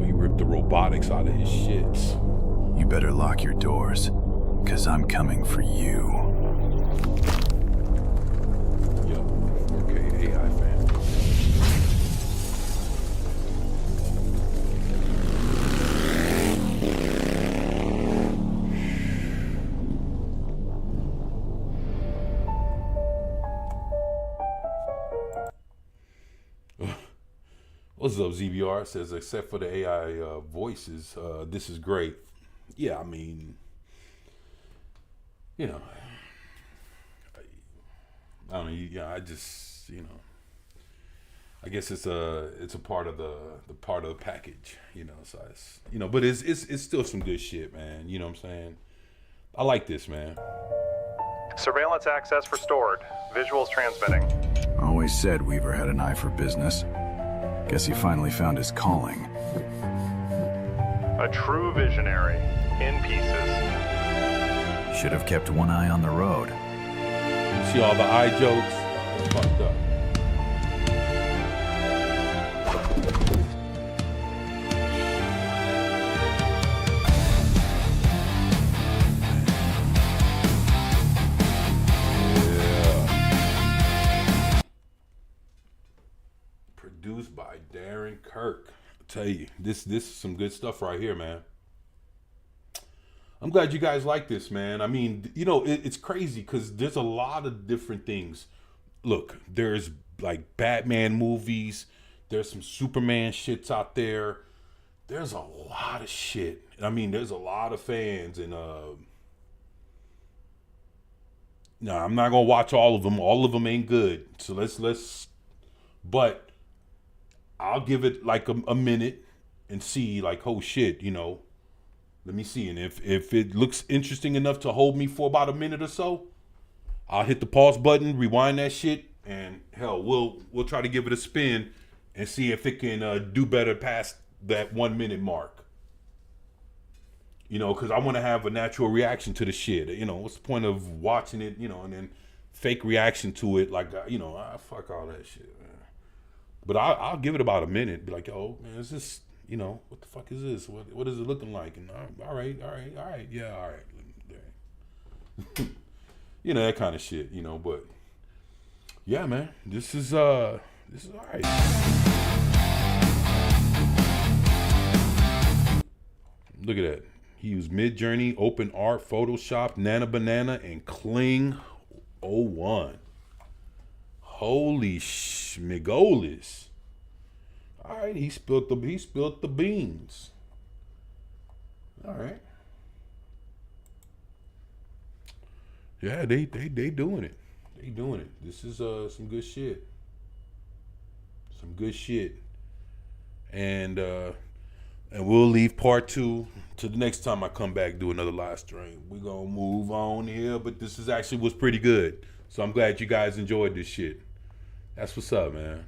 He ripped the robotics out of his shits. You better lock your doors, 'cause I'm coming for you. Yep. Okay, AI fan. What's up, ZBR? Says, except for the AI voices, this is great. Yeah, I mean, you know, I don't know. Yeah, I just, you know, I guess it's a part of the part of the package, you know. So it's, you know, but it's still some good shit, man. You know what I'm saying? I like this, man. Surveillance access restored. Visuals transmitting. Always said Weaver had an eye for business. Guess he finally found his calling. A true visionary. In pieces. Should have kept one eye on the road. See all the eye jokes? That's fucked up. Produced by Darren Kirk. I tell you, this is some good stuff right here, man. I'm glad you guys like this, man. I mean, you know, it's crazy because there's a lot of different things. Look, there's like Batman movies. There's some Superman shits out there. There's a lot of shit. I mean, there's a lot of fans, and no, I'm not gonna watch all of them. All of them ain't good. So let's. But I'll give it like a minute and see, like, oh shit, you know. Let me see, and if it looks interesting enough to hold me for about a minute or so, I'll hit the pause button, rewind that shit, and hell, we'll try to give it a spin and see if it can do better past that 1 minute mark. You know, because I want to have a natural reaction to the shit. You know, what's the point of watching it, you know, and then fake reaction to it, like, you know, fuck all that shit, man. But I'll give it about a minute, be like, oh, man, is this... You know, what the fuck is this? What is it looking like? And all right, yeah, all right. You know, that kind of shit, you know, but yeah, man, this is all right. Look at that. He used Midjourney, OpenArt, Photoshop, Nana Banana, and Kling 01. Holy schmigolis. All right, he spilled the beans. All right. Yeah, they doing it. They doing it. This is some good shit. Some good shit. And we'll leave part 2 to the next time I come back, do another live stream. We're gonna move on here, but this is actually was pretty good. So I'm glad you guys enjoyed this shit. That's what's up, man.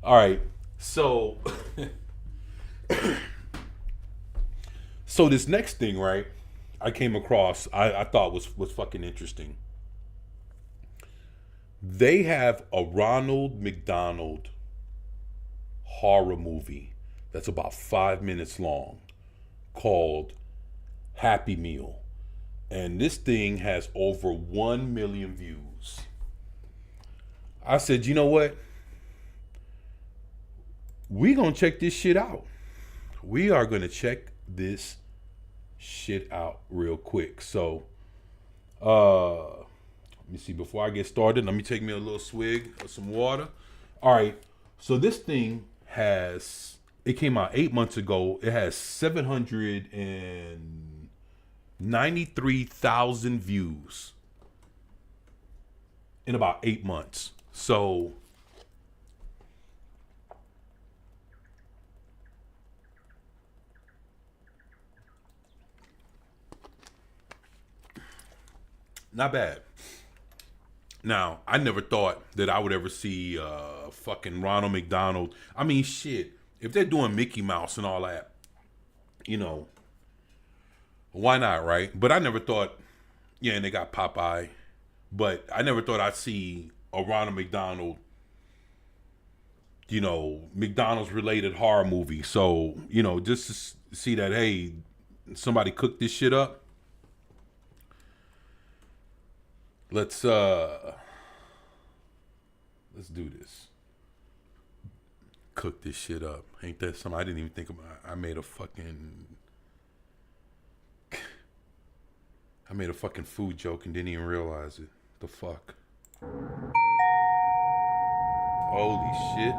All right, so so this next thing, right? I came across, I thought was fucking interesting. They have a Ronald McDonald horror movie that's about 5 minutes long called Happy Meal. And this thing has over 1 million views. I said, you know what? We gonna check this shit out. We are gonna check this shit out real quick. So, let me see. Before I get started, let me take me a little swig of some water. All right. So this thing it came out 8 months ago. It has 793,000 views in about 8 months. So, not bad. Now, I never thought that I would ever see fucking Ronald McDonald. I mean, shit. If they're doing Mickey Mouse and all that, you know, why not, right? But I never thought, yeah, and they got Popeye, but I never thought I'd see a Ronald McDonald, you know, McDonald's related horror movie. So, you know, just to see that, hey, somebody cooked this shit up. Let's do this. Cook this shit up. Ain't that something? I didn't even think about it. I made a fucking food joke and didn't even realize it. The fuck? Holy shit.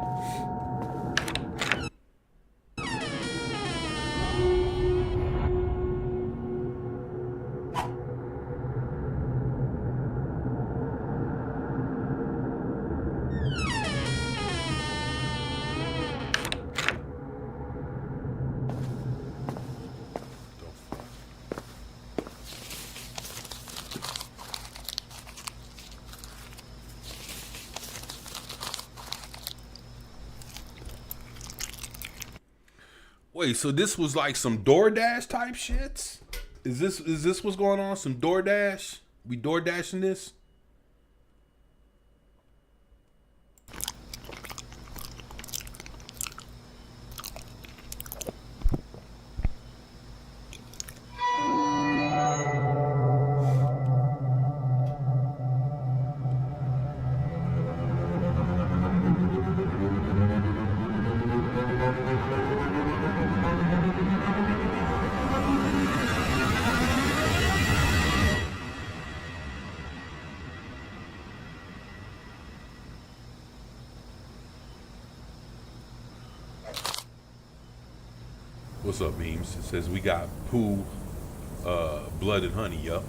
Wait, so this was like some DoorDash type shits? Is this what's going on? Some DoorDash? We DoorDashing this? What's up, memes? It says we got Pooh, Blood and Honey. Yup.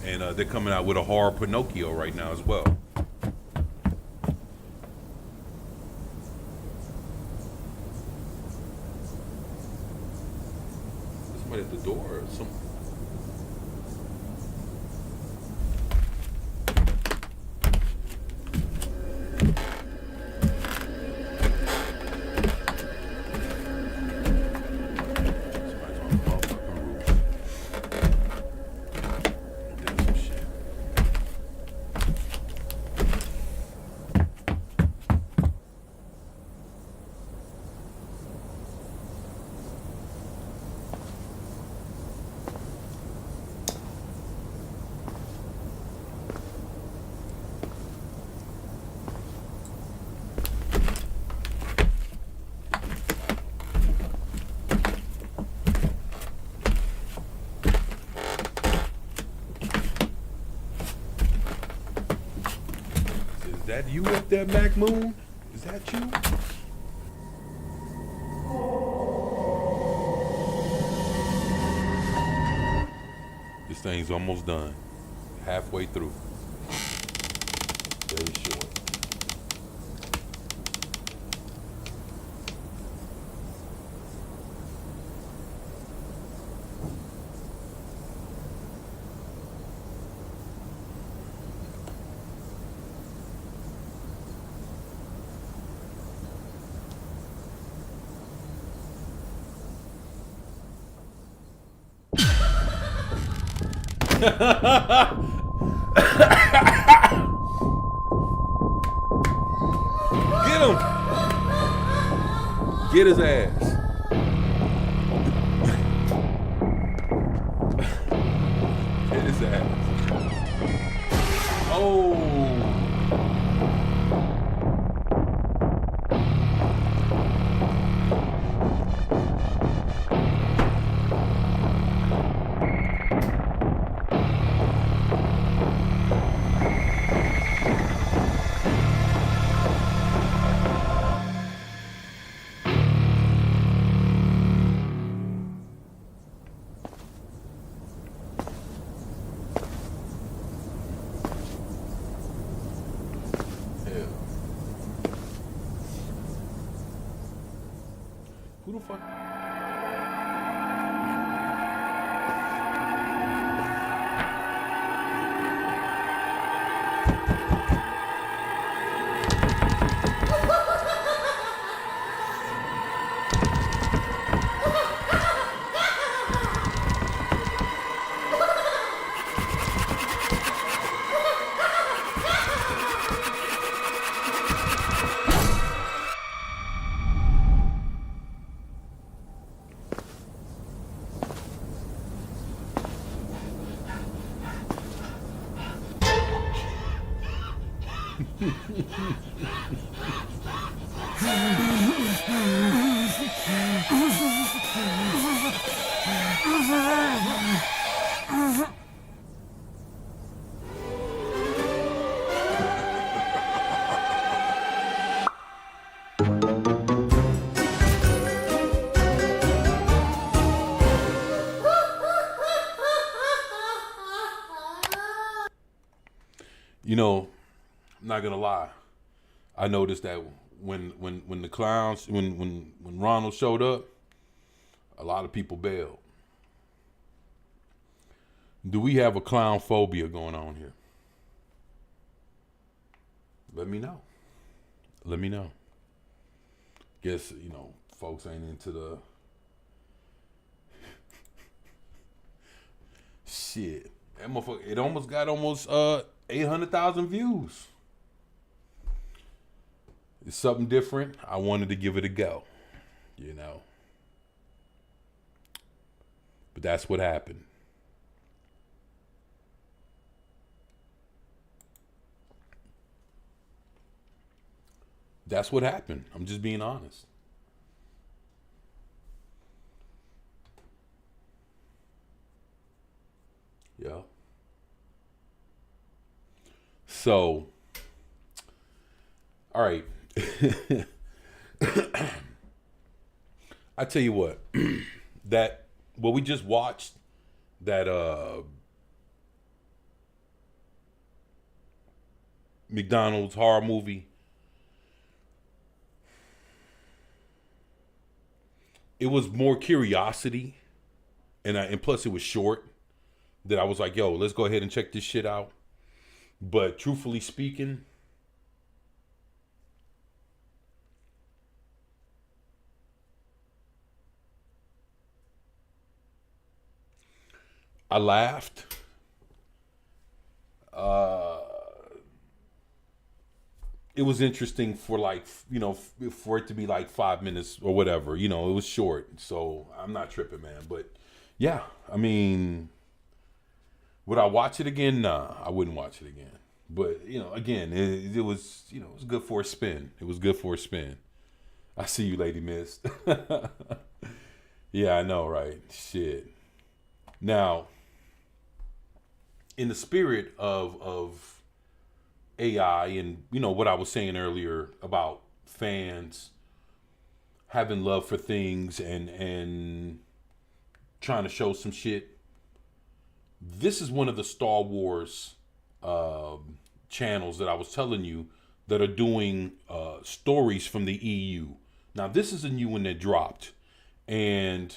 And they're coming out with a horror Pinocchio right now as well. Somebody at the door or something. that you up there, Mac Moon? Is that you? This thing's almost done. Halfway through. Very short. Get him! Get his ass. Get his ass. Oh. Who the fuck? You know, I'm not gonna lie. I noticed that when the clowns, when Ronald showed up, a lot of people bailed. Do we have a clown phobia going on here? Let me know. Let me know. Guess, you know, folks ain't into the shit. That motherfucker, it almost got 800,000 views. It's something different. I wanted to give it a go, you know. But that's what happened. That's what happened. I'm just being honest. Yeah. So, all right. I tell you what, what we just watched, that McDonald's horror movie, it was more curiosity, and plus it was short, that I was like, yo, let's go ahead and check this shit out. But truthfully speaking, I laughed. It was interesting for, like, you know, for it to be like 5 minutes or whatever. You know, it was short, so I'm not tripping, man. But yeah, I mean, would I watch it again? Nah, I wouldn't watch it again. But, you know, again, it was, you know, it was good for a spin. It was good for a spin. I see you, Lady Mist. Yeah, I know, right? Shit. Now, in the spirit of AI and, you know, what I was saying earlier about fans having love for things and trying to show some shit. This is one of the Star Wars channels that I was telling you that are doing stories from the EU. Now, this is a new one that dropped, and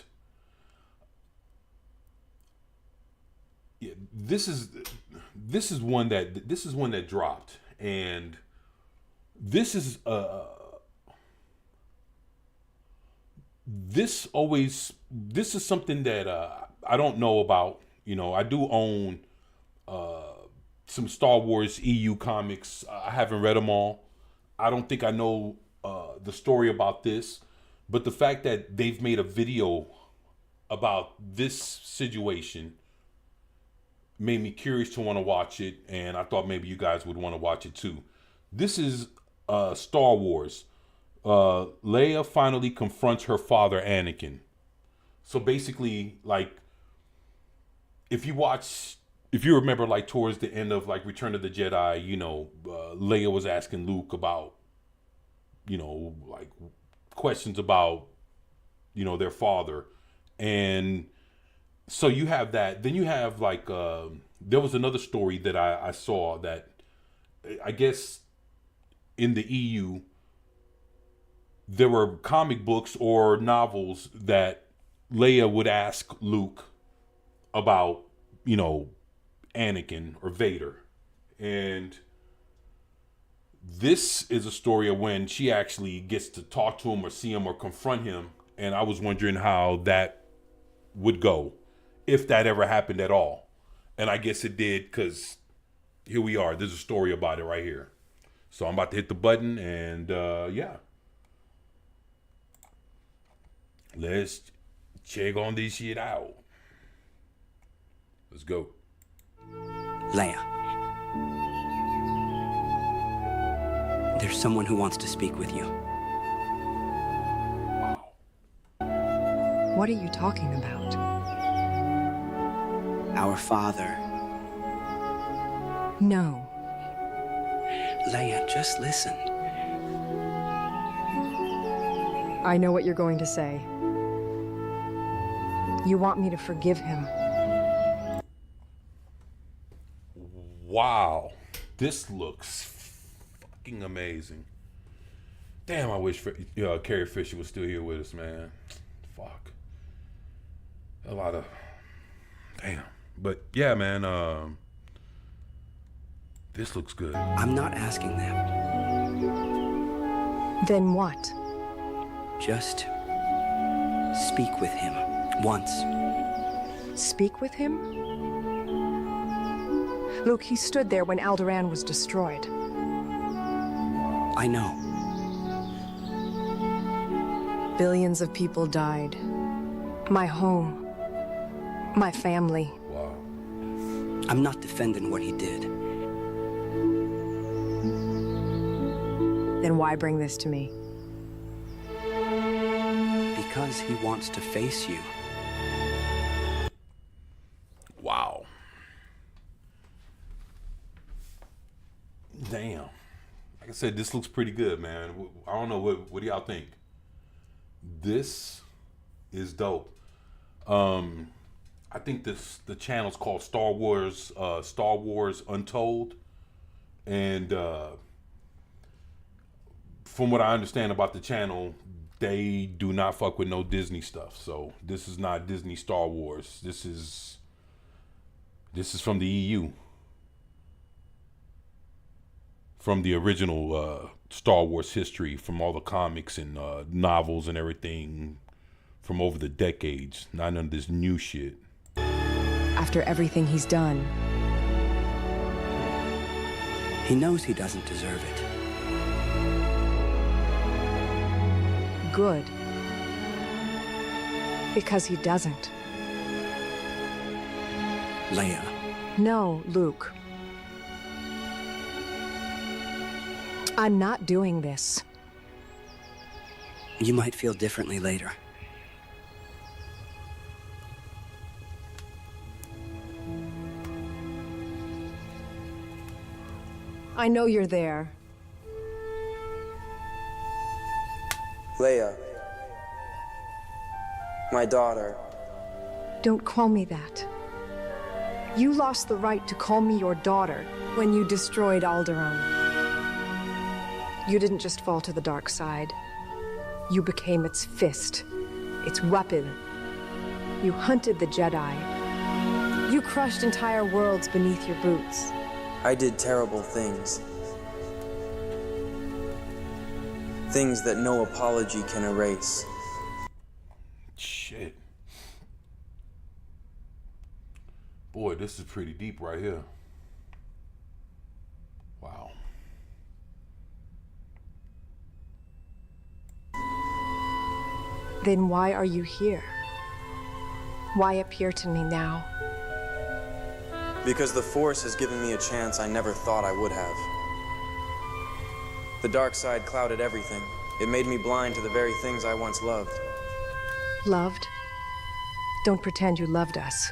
this is one that dropped, and this is something that I don't know about. You know, I do own some Star Wars EU comics. I haven't read them all. I don't think I know the story about this, but the fact that they've made a video about this situation made me curious to want to watch it, and I thought maybe you guys would want to watch it too. This is Star Wars. Leia finally confronts her father, Anakin. So basically, like, if you remember, like, towards the end of, like, Return of the Jedi, you know, Leia was asking Luke about, you know, like, questions about, you know, their father. And so you have that. Then you have, like, there was another story that I saw that I guess in the EU, there were comic books or novels that Leia would ask Luke about, you know, Anakin or Vader. And this is a story of when she actually gets to talk to him or see him or confront him. And I was wondering how that would go, if that ever happened at all. And I guess it did, because here we are. There's a story about it right here. So I'm about to hit the button, and yeah. Let's check on this shit out. Let's go. Leia. There's someone who wants to speak with you. What are you talking about? Our father. No. Leia, just listen. I know what you're going to say. You want me to forgive him. Wow. This looks fucking amazing. Damn, I wish Carrie Fisher was still here with us, man. Fuck. A lot of... Damn. But yeah, man, this looks good. I'm not asking that. Then what? Just speak with him once. Speak with him? Luke, he stood there when Alderaan was destroyed. I know. Billions of people died. My home. My family. Wow. I'm not defending what he did. Then why bring this to me? Because he wants to face you. Wow. Damn. Like I said, this looks pretty good, man. I don't know, what do y'all think? This is dope. I think the channel's called Star Wars Untold, and from what I understand about the channel, they do not fuck with no Disney stuff. So this is not Disney Star Wars. This is from the EU, from the original Star Wars history, from all the comics and novels and everything from over the decades. Not none of this new shit. After everything he's done. He knows he doesn't deserve it. Good. Because he doesn't. Leia. No, Luke. I'm not doing this. You might feel differently later. I know you're there. Leia. My daughter. Don't call me that. You lost the right to call me your daughter when you destroyed Alderaan. You didn't just fall to the dark side. You became its fist, its weapon. You hunted the Jedi. You crushed entire worlds beneath your boots. I did terrible things. Things that no apology can erase. Shit. Boy, this is pretty deep right here. Wow. Then why are you here? Why appear to me now? Because the Force has given me a chance I never thought I would have. The dark side clouded everything. It made me blind to the very things I once loved. Loved? Don't pretend you loved us.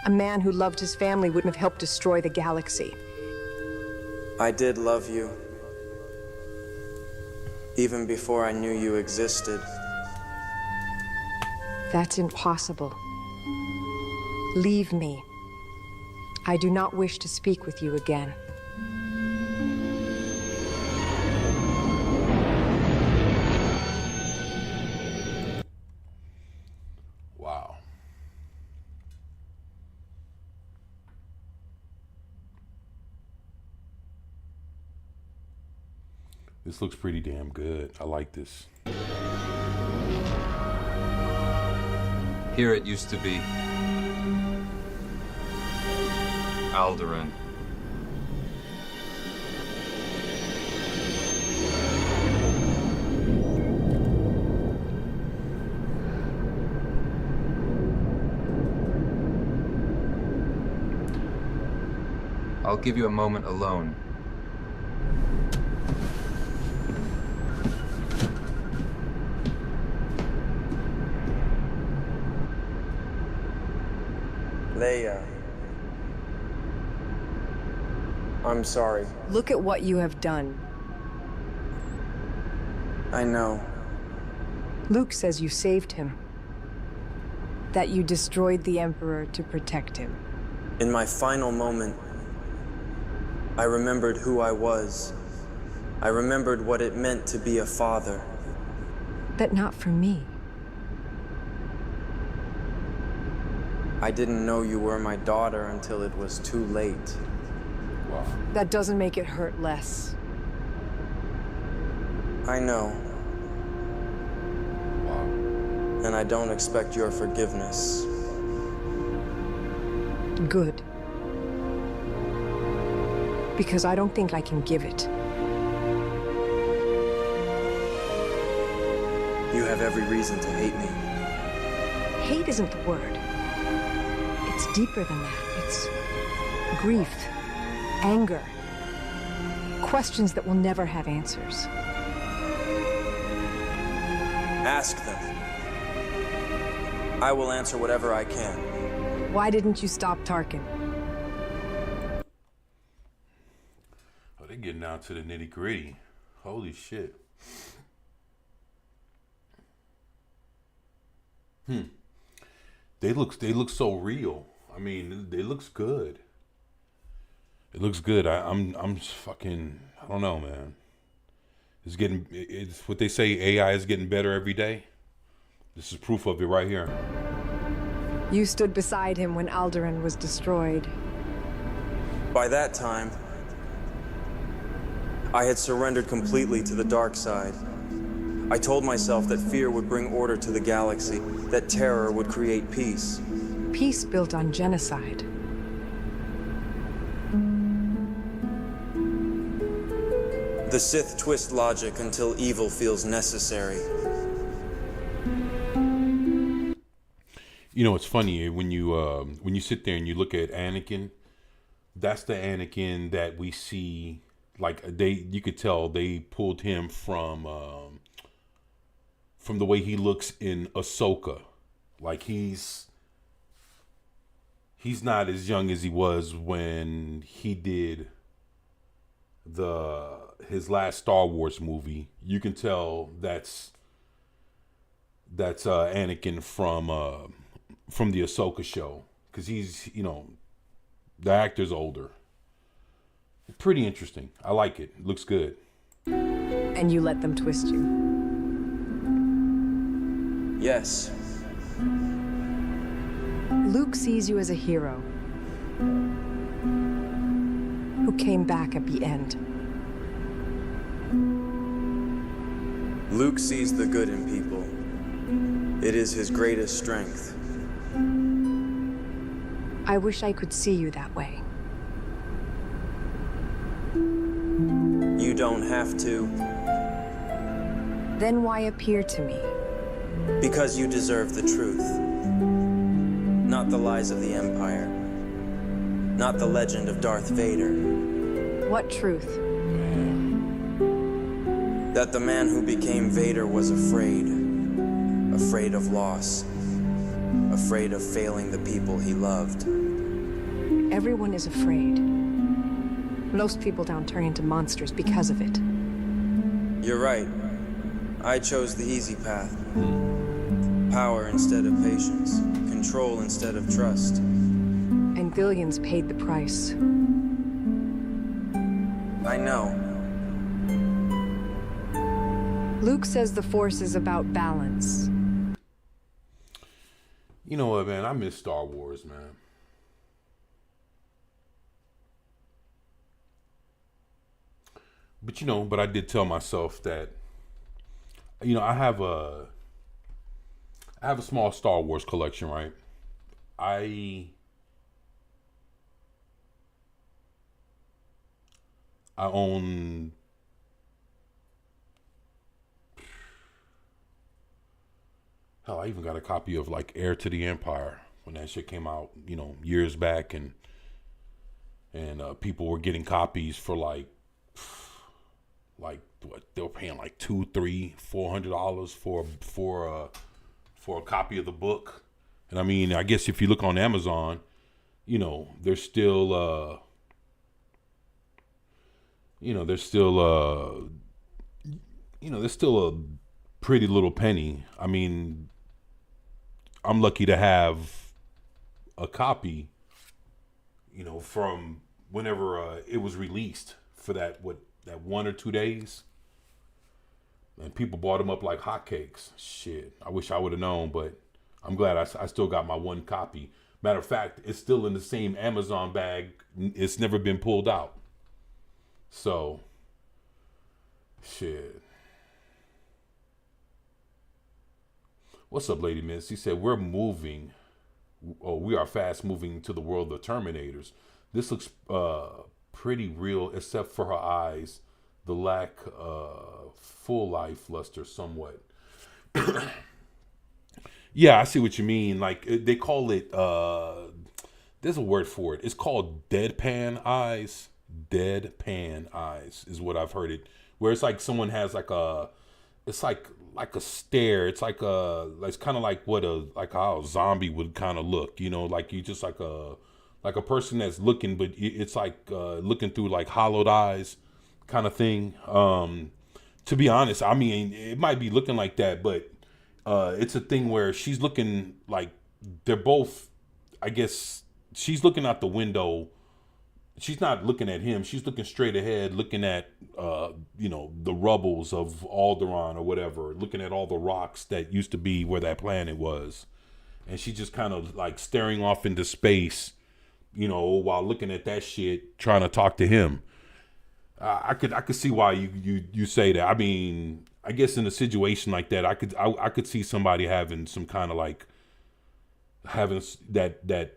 A man who loved his family wouldn't have helped destroy the galaxy. I did love you. Even before I knew you existed. That's impossible. Leave me. I do not wish to speak with you again. Wow. This looks pretty damn good. I like this. Here it used to be. Alderaan. I'll give you a moment alone. Leia. I'm sorry. Look at what you have done. I know. Luke says you saved him. That you destroyed the Emperor to protect him. In my final moment, I remembered who I was. I remembered what it meant to be a father. But not for me. I didn't know you were my daughter until it was too late. Wow. That doesn't make it hurt less. I know. Wow. And I don't expect your forgiveness. Good. Because I don't think I can give it. You have every reason to hate me. Hate isn't the word. It's deeper than that. It's grief, anger, questions that will never have answers. Ask them. I will answer whatever I can. Why didn't you stop Tarkin? Oh, they're getting down to the nitty gritty. Holy shit. They look so real. I mean, it looks good. It looks good. I'm fucking, I don't know, man. It's what they say, AI is getting better every day. This is proof of it right here. You stood beside him when Alderaan was destroyed. By that time, I had surrendered completely to the dark side. I told myself that fear would bring order to the galaxy, that terror would create peace. Peace built on genocide. The Sith twist logic until evil feels necessary. You know, it's funny when you sit there and you look at Anakin. That's the Anakin that we see. Like you could tell they pulled him from the way he looks in Ahsoka. Like he's not as young as he was when he did his last Star Wars movie, you can tell that's Anakin from the Ahsoka show, because he's, the actor's older. Pretty interesting. I like it. It looks good. And you let them twist you. Yes. Luke sees you as a hero who came back at the end. Luke sees the good in people. It is his greatest strength. I wish I could see you that way. You don't have to. Then why appear to me? Because you deserve the truth. Not the lies of the Empire. Not the legend of Darth Vader. What truth? That the man who became Vader was afraid. Afraid of loss. Afraid of failing the people he loved. Everyone is afraid. Most people don't turn into monsters because of it. You're right. I chose the easy path. Power instead of patience. Control instead of trust. And billions paid the price. I know. Luke says the Force is about balance. You know what, man? I miss Star Wars, man. But I did tell myself that, I have a small Star Wars collection, right? I own hell, I even got a copy of like Heir to the Empire when that shit came out, years back, and people were getting copies for like what they were paying like $200, $300, $400 for a copy of the book. And I mean, I guess if you look on Amazon, there's still there's still a pretty little penny. I mean, I'm lucky to have a copy, from whenever it was released for that 1 or 2 days. And people bought them up like hotcakes. Shit, I wish I would have known, but I'm glad I still got my one copy. Matter of fact, it's still in the same Amazon bag. It's never been pulled out. So, shit. What's up, Lady Miss? He said, we are fast moving to the world of Terminators. This looks pretty real, except for her eyes. The lack of full life luster somewhat. Yeah, I see what you mean. Like, they call it, there's a word for it. It's called deadpan eyes. Deadpan eyes is what I've heard it. Where it's like someone has it's like a stare. It's like it's kind of like how a zombie would kind of look, like you just like a person that's looking, but it's like looking through like hollowed eyes kind of thing. To be honest, I mean, it might be looking like that, but it's a thing where she's looking like they're both, I guess she's looking out the window. She's not looking at him. She's looking straight ahead, looking at, the rubbles of Alderaan or whatever, looking at all the rocks that used to be where that planet was. And she's just kind of like staring off into space, while looking at that shit, trying to talk to him. I could see why you say that. I mean, I guess in a situation like that, I could see somebody having some kind of like having that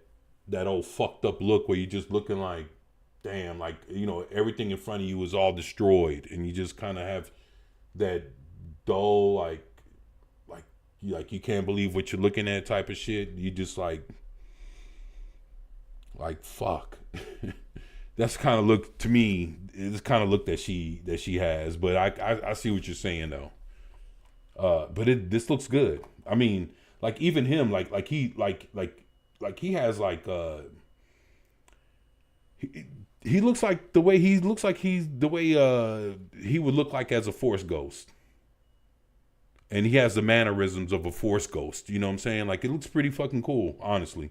old fucked up look where you're just looking like, damn, like, everything in front of you is all destroyed, and you just kind of have that dull, like you can't believe what you're looking at type of shit. You just like fuck. That's kind of look to me. It's kind of look that she has, but I see what you're saying though. But this looks good. I mean, like even him, like he has like he looks like the way he looks like he would look like as a Force ghost. And he has the mannerisms of a Force ghost. You know what I'm saying? Like, it looks pretty fucking cool, honestly.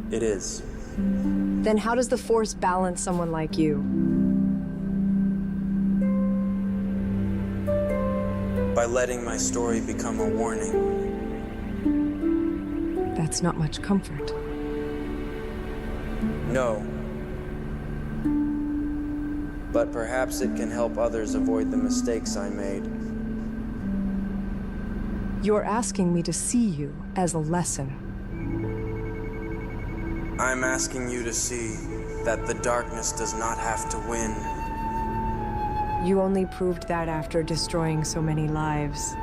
It is. Then how does the Force balance someone like you? By letting my story become a warning. That's not much comfort. No. But perhaps it can help others avoid the mistakes I made. You're asking me to see you as a lesson. I'm asking you to see that the darkness does not have to win. You only proved that after destroying so many lives.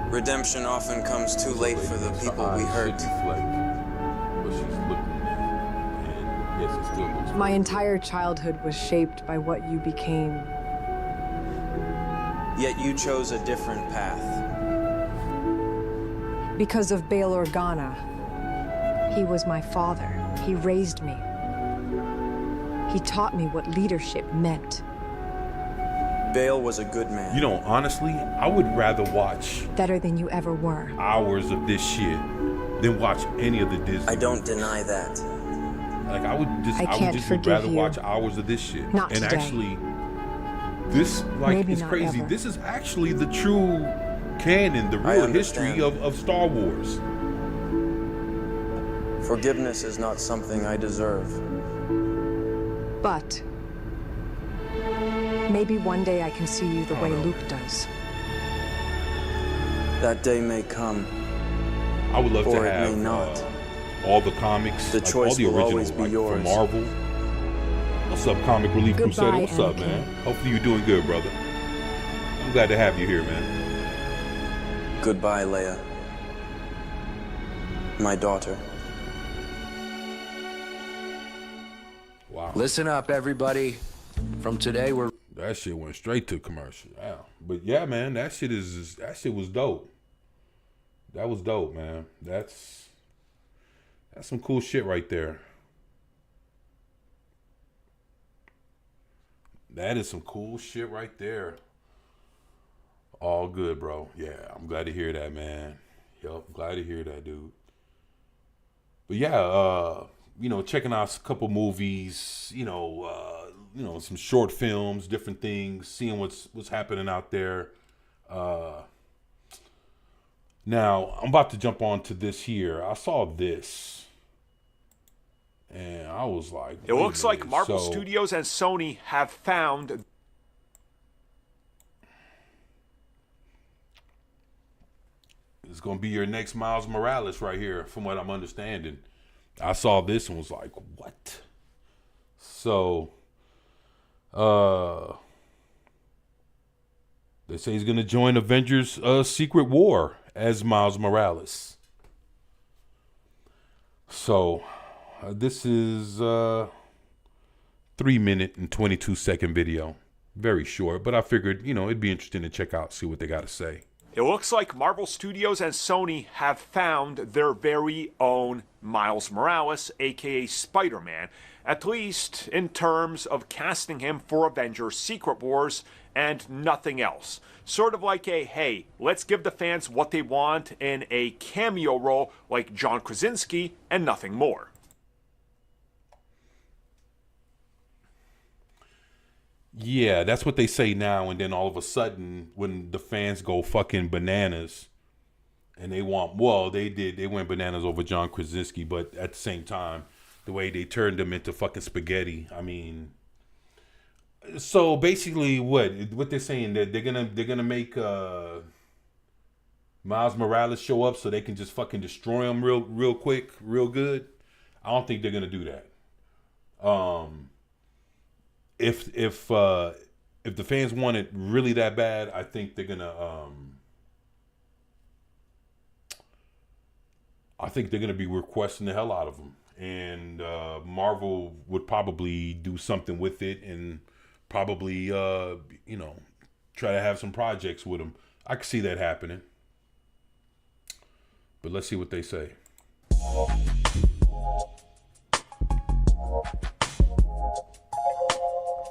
Redemption often comes too late for the people we hurt. My entire childhood was shaped by what you became. Yet you chose a different path. Because of Bail Organa. He was my father. He raised me. He taught me what leadership meant. Bail was a good man. You know, honestly, I would rather watch Better than you ever were. hours of this shit than watch any of the Disney. I don't deny that. Like, I would just forgive rather you. watch hours of this shit. Not and today. actually, this, like, Maybe it's not crazy. ever. This is actually the true canon, the real history of Star Wars. Forgiveness is not something I deserve. But maybe one day I can see you the way Luke does. That day may come. I would love to or it have may not. all the comics, The like choice all the will original, always be like yours. from Marvel. What's up, Comic Relief Goodbye, Crusader? What's up, Anakin. man? Hopefully you're doing good, brother. I'm glad to have you here, man. Goodbye, Leia. My daughter. Wow. Listen up, everybody. From today, we're... That shit went straight to commercial. Wow. But yeah, man, that shit was dope. That was dope, man. That's some cool shit right there. That is some cool shit right there. All good, bro. Yeah, I'm glad to hear that, man. Yup, glad to hear that, dude. But yeah, you know, checking out a couple movies, you know, some short films, different things, seeing what's happening out there. Now, I'm about to jump on to this here. I saw this, and I was like, It looks like minute. Marvel So- Studios and Sony have found It's gonna be your next Miles Morales right here, from what I'm understanding. I saw this and was like, what? So, they say he's gonna join Avengers Secret War as Miles Morales. So, this is 3-minute and 22-second video. Very short, but I figured, you know, it'd be interesting to check out, see what they got to say. It looks like Marvel Studios and Sony have found their very own Miles Morales, aka Spider-Man, at least in terms of casting him for Avengers Secret Wars and nothing else. Sort of like a, hey, let's give the fans what they want in a cameo role like John Krasinski and nothing more. Yeah, that's what they say now, and then all of a sudden, when the fans go fucking bananas, and they went bananas over John Krasinski, but at the same time, the way they turned him into fucking spaghetti, I mean, so basically what they're saying, that they're gonna make Miles Morales show up so they can just fucking destroy him real quick, real good. I don't think they're gonna do that. If the fans want it really that bad, I think they're gonna be requesting the hell out of them, and Marvel would probably do something with it, and probably try to have some projects with them. I could see that happening, but let's see what they say.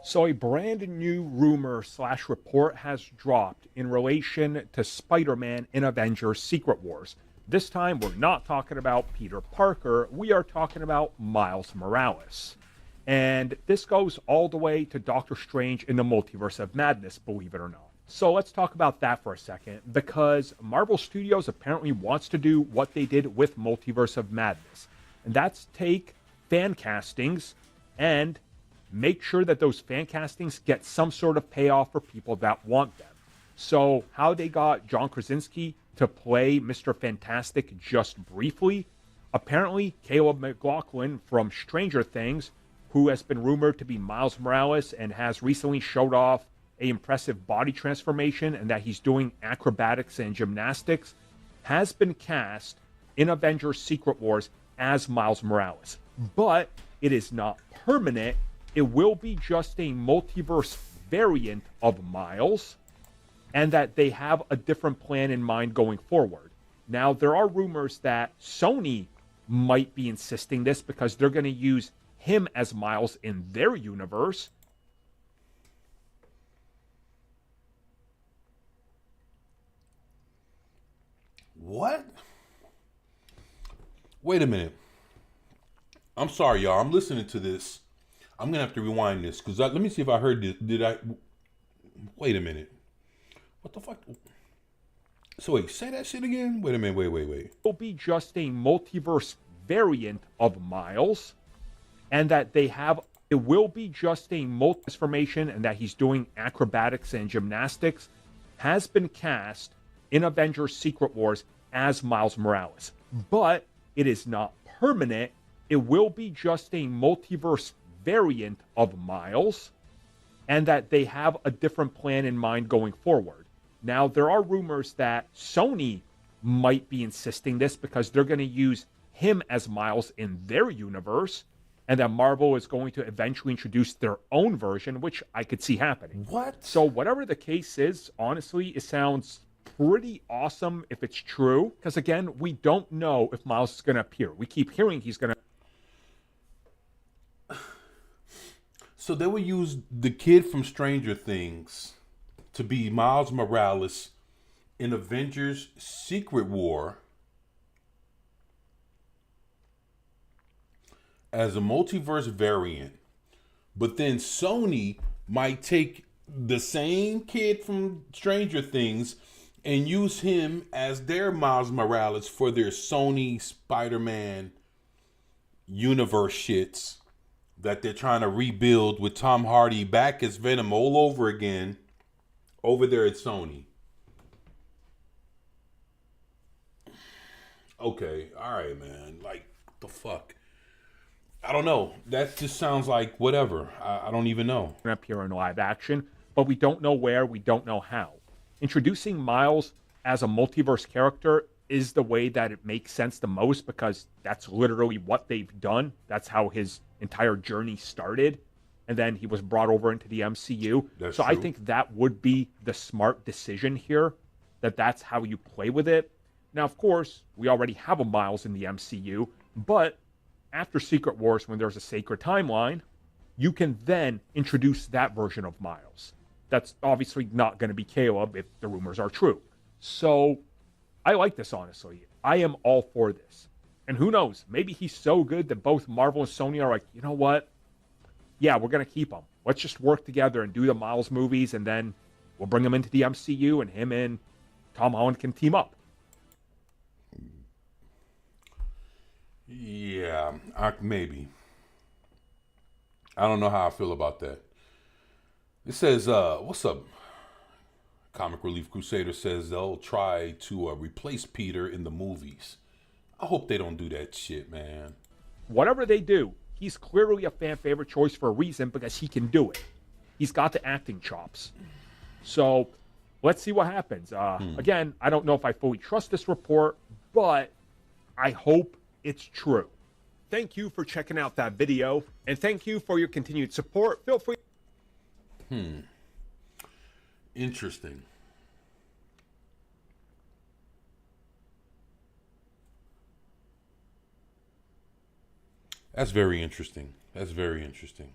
So a brand new rumor / report has dropped in relation to Spider-Man in Avengers Secret Wars. This time, we're not talking about Peter Parker. We are talking about Miles Morales. And this goes all the way to Doctor Strange in the Multiverse of Madness, believe it or not. So let's talk about that for a second, because Marvel Studios apparently wants to do what they did with Multiverse of Madness. And that's take fan castings and make sure that those fan castings get some sort of payoff for people that want them. So how they got John Krasinski to play Mr. Fantastic just briefly, apparently Caleb McLaughlin from Stranger Things, who has been rumored to be Miles Morales and has recently showed off an impressive body transformation and that he's doing acrobatics and gymnastics, has been cast in Avengers Secret Wars as Miles Morales. But it is not permanent. It will be just a multiverse variant of Miles, and that they have a different plan in mind going forward. Now, there are rumors that Sony might be insisting this because they're going to use him as Miles in their universe. What? Wait a minute. I'm sorry, y'all. I'm listening to this. I'm going to have to rewind this because let me see if I heard this. Did I? Wait a minute. What the fuck? So wait, say that shit again? Wait a minute. Wait. It'll be just a multiverse variant of Miles, and that they have, it will be just a transformation, and that he's doing acrobatics and gymnastics, has been cast in Avengers Secret Wars as Miles Morales. But it is not permanent. It will be just a multiverse variant of Miles, and that they have a different plan in mind going forward. Now, there are rumors that Sony might be insisting this because they're going to use him as Miles in their universe, and that Marvel is going to eventually introduce their own version, which I could see happening. What? So whatever the case is, honestly, it sounds pretty awesome if it's true, because again, we don't know if Miles is going to appear. We keep hearing he's going to. So they would use the kid from Stranger Things to be Miles Morales in Avengers Secret War as a multiverse variant. But then Sony might take the same kid from Stranger Things and use him as their Miles Morales for their Sony Spider-Man universe shits that they're trying to rebuild with Tom Hardy back as Venom all over again over there at Sony. Okay, all right, man. Like, what the fuck? I don't know. That just sounds like whatever. I don't even know. Appear in live action, but we don't know where, we don't know how. Introducing Miles as a multiverse character is the way that it makes sense the most, because that's literally what they've done. That's how his entire journey started, and then he was brought over into the MCU. That's so true. I think that would be the smart decision here, that's how you play with it. Now, of course, we already have a Miles in the MCU, but after Secret Wars, when there's a sacred timeline, you can then introduce that version of Miles. That's obviously not going to be Caleb if the rumors are true. So I like this, honestly. I am all for this. And who knows, maybe he's so good that both Marvel and Sony are like, you know what? Yeah, we're going to keep him. Let's just work together and do the Miles movies, and then we'll bring him into the MCU, and him and Tom Holland can team up. Yeah, maybe. I don't know how I feel about that. It says, what's up? Comic Relief Crusader says they'll try to replace Peter in the movies. I hope they don't do that shit, man. Whatever they do, he's clearly a fan favorite choice for a reason, because he can do it. He's got the acting chops. So let's see what happens. Again, I don't know if I fully trust this report, but I hope it's true. Thank you for checking out that video, and thank you for your continued support. Feel free. Interesting. That's very interesting. That's very interesting.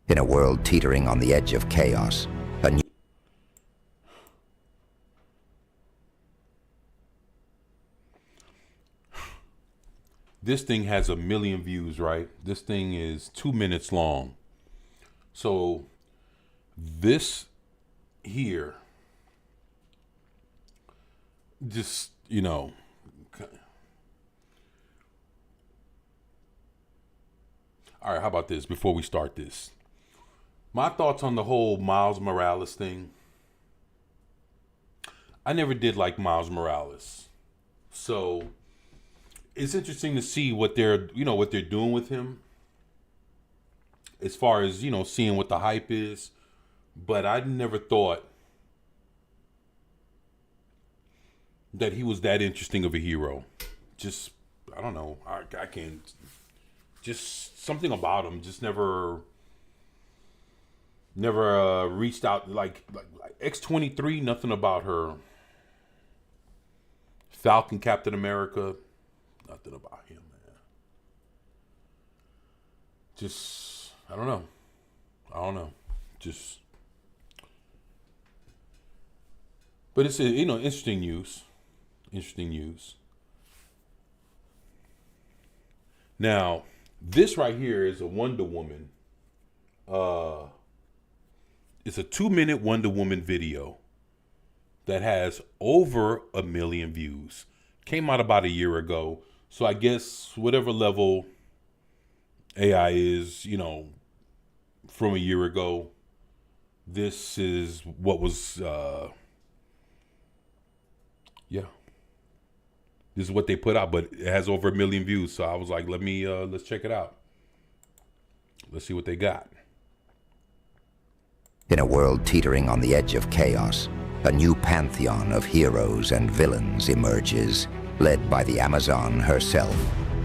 In a world teetering on the edge of chaos, a new This thing has 1 million views, right? This thing is 2 minutes long. So this here, just, you know, all right, how about this before we start this? My thoughts on the whole Miles Morales thing. I never did like Miles Morales. So it's interesting to see what they're doing with him. As far as, seeing what the hype is. But I never thought that he was that interesting of a hero. Just, I don't know. I can't. Just something about him. Just never reached out. Like X-23, nothing about her. Falcon, Captain America, nothing about him, man. Just, I don't know. Just, but it's interesting news. Now, this right here is a Wonder Woman. It's a 2-minute Wonder Woman video that has over 1 million views. Came out about a year ago. So I guess whatever level AI is, from a year ago, this is what was, this is what they put out, but it has over 1 million views. So I was like, let's check it out. Let's see what they got. In a world teetering on the edge of chaos, a new pantheon of heroes and villains emerges, led by the Amazon herself,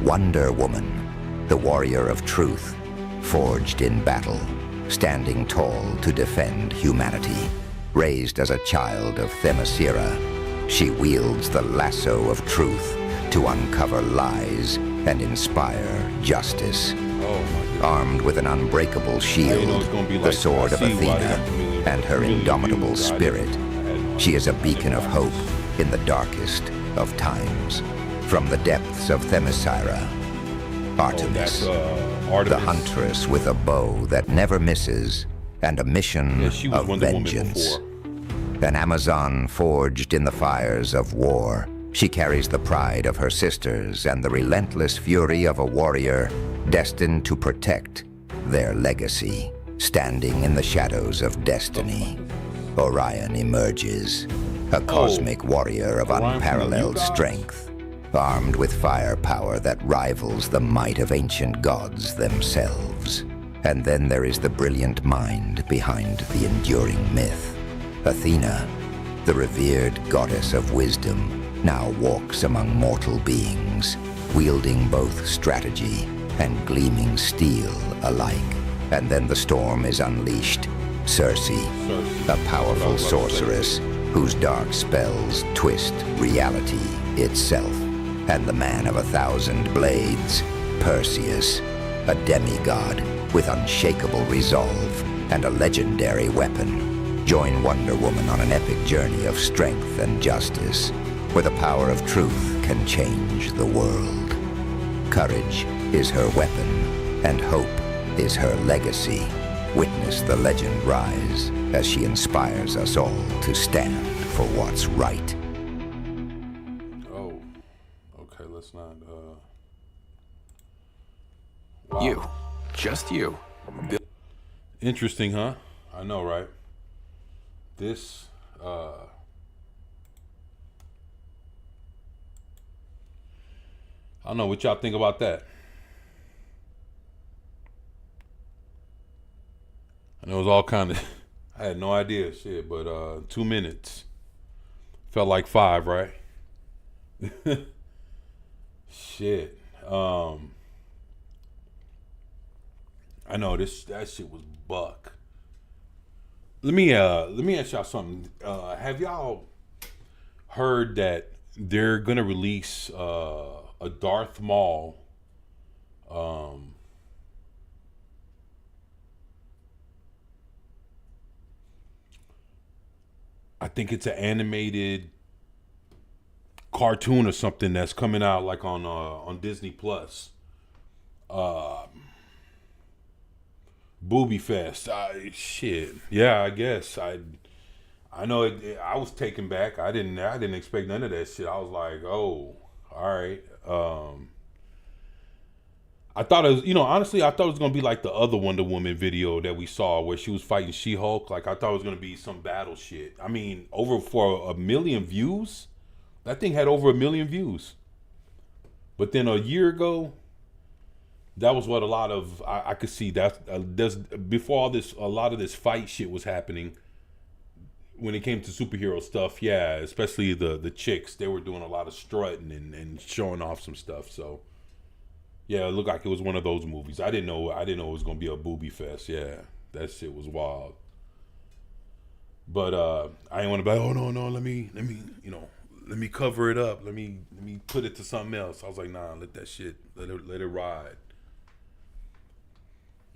Wonder Woman, the warrior of truth, forged in battle, standing tall to defend humanity. Raised as a child of Themyscira, she wields the lasso of truth to uncover lies and inspire justice. Armed with an unbreakable shield, the sword of Athena, and her indomitable spirit, she is a beacon of hope in the darkest of times. From the depths of Themyscira, Artemis, the huntress with a bow that never misses and a mission of vengeance. An Amazon forged in the fires of war, she carries the pride of her sisters and the relentless fury of a warrior destined to protect their legacy. Standing in the shadows of destiny, Orion emerges, a cosmic warrior of unparalleled strength, armed with firepower that rivals the might of ancient gods themselves. And then there is the brilliant mind behind the enduring myth. Athena, the revered goddess of wisdom, now walks among mortal beings, wielding both strategy and gleaming steel alike. And then the storm is unleashed. Circe, a powerful sorceress whose dark spells twist reality itself. And the man of 1,000 blades, Perseus, a demigod with unshakable resolve and a legendary weapon. Join Wonder Woman on an epic journey of strength and justice, where the power of truth can change the world. Courage is her weapon, and hope is her legacy. Witness the legend rise as she inspires us all to stand for what's right. Oh, okay, let's not, Wow. You. Just you. Interesting, huh? I know, right? This, I don't know what y'all think about that. I know it was all kind of, I had no idea, shit, but 2 minutes. Felt like 5, right? Shit. I know that shit was buck. Let me ask y'all something. Have y'all heard that they're gonna release a Darth Maul. I think it's an animated cartoon or something that's coming out like on Disney Plus. Booby Fest. Shit. Yeah, I guess. I know I was taken back. I didn't expect none of that shit. I was like, oh, all right. I thought it was, honestly, I thought it was gonna be like the other Wonder Woman video that we saw where she was fighting She-Hulk. Like I thought it was gonna be some battle shit. I mean, for 1 million views. That thing had over 1 million views. But then a year ago, that was what a lot of I could see that before all this, a lot of this fight shit was happening. When it came to superhero stuff, yeah, especially the chicks, they were doing a lot of strutting and showing off some stuff. So yeah, it looked like it was one of those movies. I didn't know it was gonna be a booby fest. Yeah, that shit was wild. But I didn't want to be like, oh no, let me cover it up. Let me put it to something else. I was like, nah, let that shit let it ride.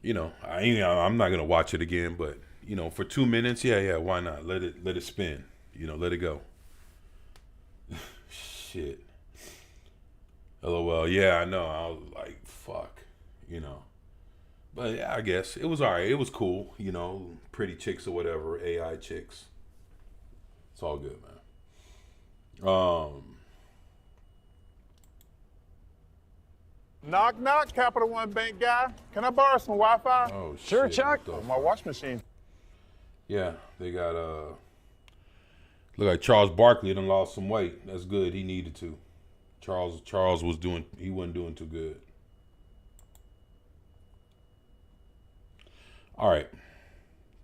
I'm not gonna watch it again, but for 2 minutes, yeah, why not? Let it spin. Let it go. Shit. LOL. Yeah, I know. I was like, fuck. But yeah, I guess it was alright. It was cool. Pretty chicks or whatever, AI chicks. It's all good, man. Knock, knock, Capital One Bank guy. Can I borrow some Wi-Fi? Oh, sure, shit. Chuck. My wash machine. Yeah, they got look like Charles Barkley done lost some weight. That's good. He needed to. Charles wasn't doing too good. All right.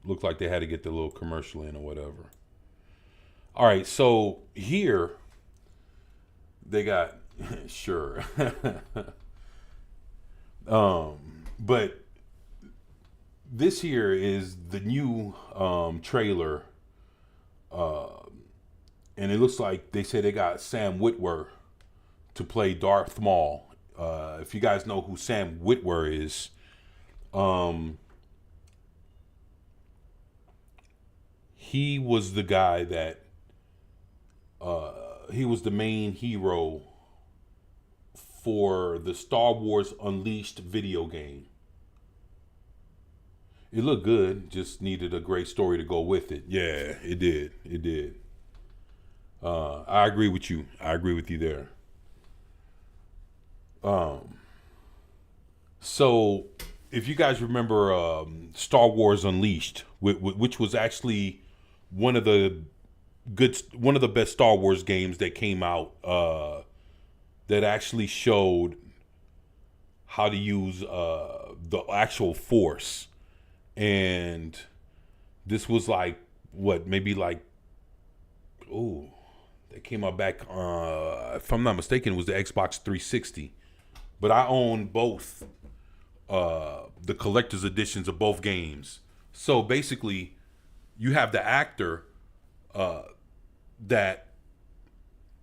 Looks like they had to get the little commercial in or whatever. All right, so here they got sure. But this here is the new trailer, and it looks like they say they got Sam Witwer to play Darth Maul. If you guys know who Sam Witwer is, he was the guy that he was the main hero for the Star Wars Unleashed video game. It looked good, just needed a great story to go with it. Yeah, it did. I agree with you. I agree with you there. So if you guys remember Star Wars Unleashed, which was actually one of the best Star Wars games that came out, that actually showed how to use the actual Force. And this was like, maybe like, that came out back, if I'm not mistaken, it was the Xbox 360. But I own both the collector's editions of both games. So basically, you have the actor that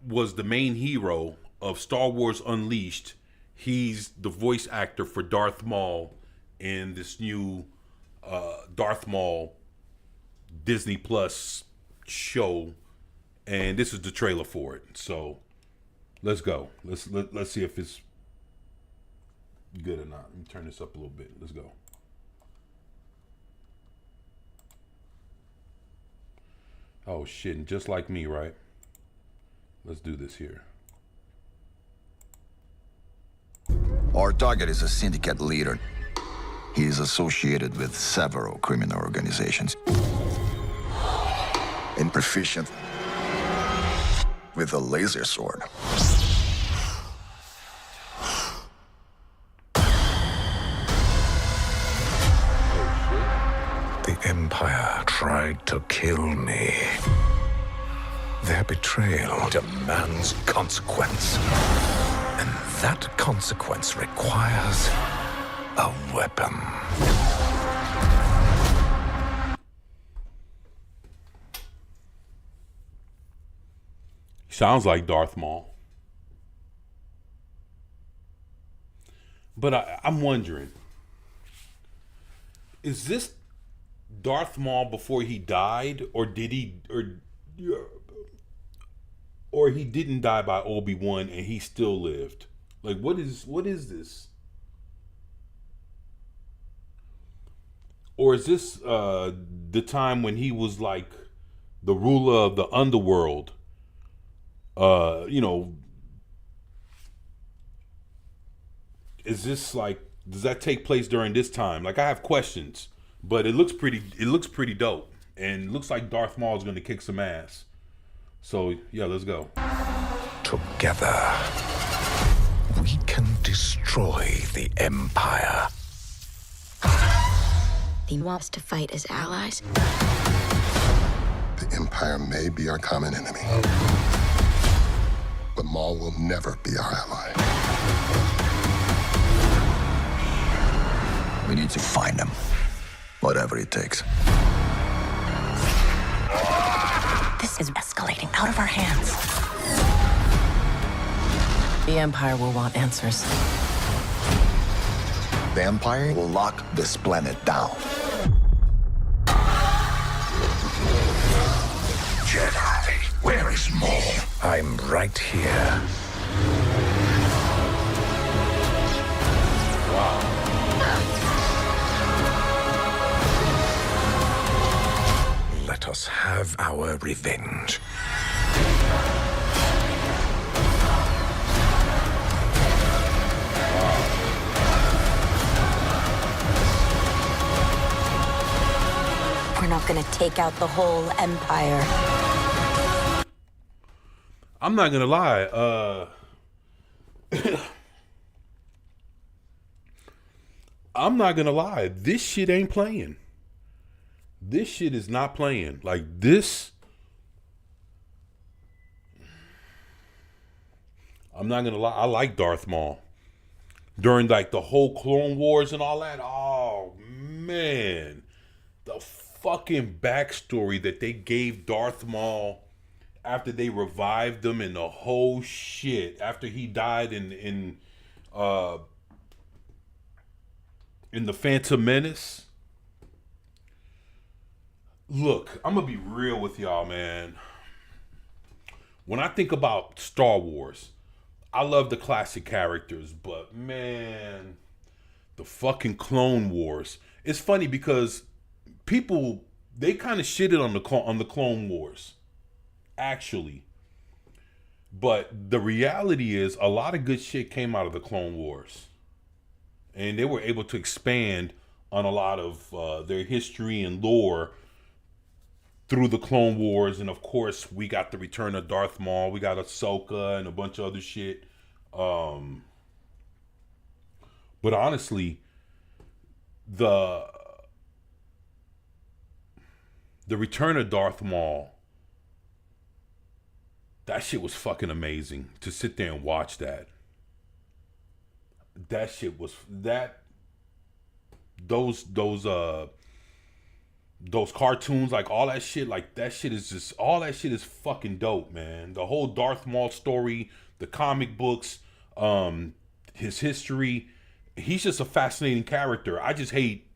was the main hero of Star Wars Unleashed. He's the voice actor for Darth Maul in this new Darth Maul Disney Plus show, and this is the trailer for it. So let's go. Let's see if it's good or not. Let me turn this up a little bit. Let's go. Oh shit, and just like me, right? Let's do this here. Our target is a syndicate leader. He is associated with several criminal organizations. And proficient with a laser sword. The Empire tried to kill me. Their betrayal demands consequence. And that consequence requires a weapon. Sounds like Darth Maul. But I'm wondering, is this Darth Maul before he died, or did he, or he didn't die by Obi-Wan and he still lived? Like, what is this? Or is this the time when he was like the ruler of the underworld? You know, is this like, does that take place during this time? Like, I have questions, but it looks pretty dope, and it looks like Darth Maul is going to kick some ass. So yeah, let's go. Together, we can destroy the Empire. He wants to fight as allies. The Empire may be our common enemy, but Maul will never be our ally. We need to find him. Whatever it takes. This is escalating out of our hands. The Empire will want answers. The Empire will lock this planet down. Jedi, where is Maul? I'm right here. Let us have our revenge. We're not gonna take out the whole Empire. I'm not gonna lie. I'm not gonna lie. This shit ain't playing. This shit is not playing. Like this. I'm not gonna lie. I like Darth Maul. During like the whole Clone Wars and all that. Oh man, the fucking backstory that they gave Darth Maul after they revived him and the whole shit after he died in the Phantom Menace. Look, I'm gonna be real with y'all, man. When I think about Star Wars, I love the classic characters, but man, the fucking Clone Wars. It's funny because people, they kind of shitted on the Clone Wars, actually. But the reality is, a lot of good shit came out of the Clone Wars, and they were able to expand on a lot of their history and lore through the Clone Wars. And of course, we got the return of Darth Maul, we got Ahsoka and a bunch of other shit. But honestly, the return of Darth Maul, that shit was fucking amazing to sit there and watch that. That shit was those cartoons, like all that shit, like that shit is just, all that shit is fucking dope, man. The whole Darth Maul story, the comic books, his history, he's just a fascinating character. I just hate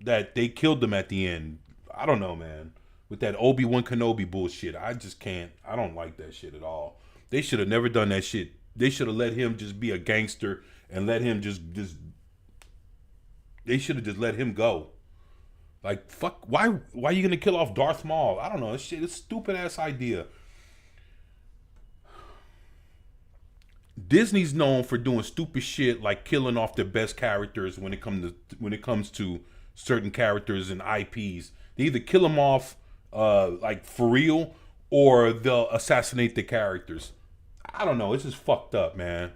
that they killed him at the end. I don't know, man. With that Obi-Wan Kenobi bullshit, I just can't. I don't like that shit at all. They should have never done that shit. They should have let him just be a gangster and let him just they should have just let him go. Like, fuck, why are you gonna kill off Darth Maul? I don't know. This shit is a stupid ass idea. Disney's known for doing stupid shit like killing off their best characters when it comes to certain characters and IPs. They either kill them off like for real, or they'll assassinate the characters. I don't know. It's just fucked up, man.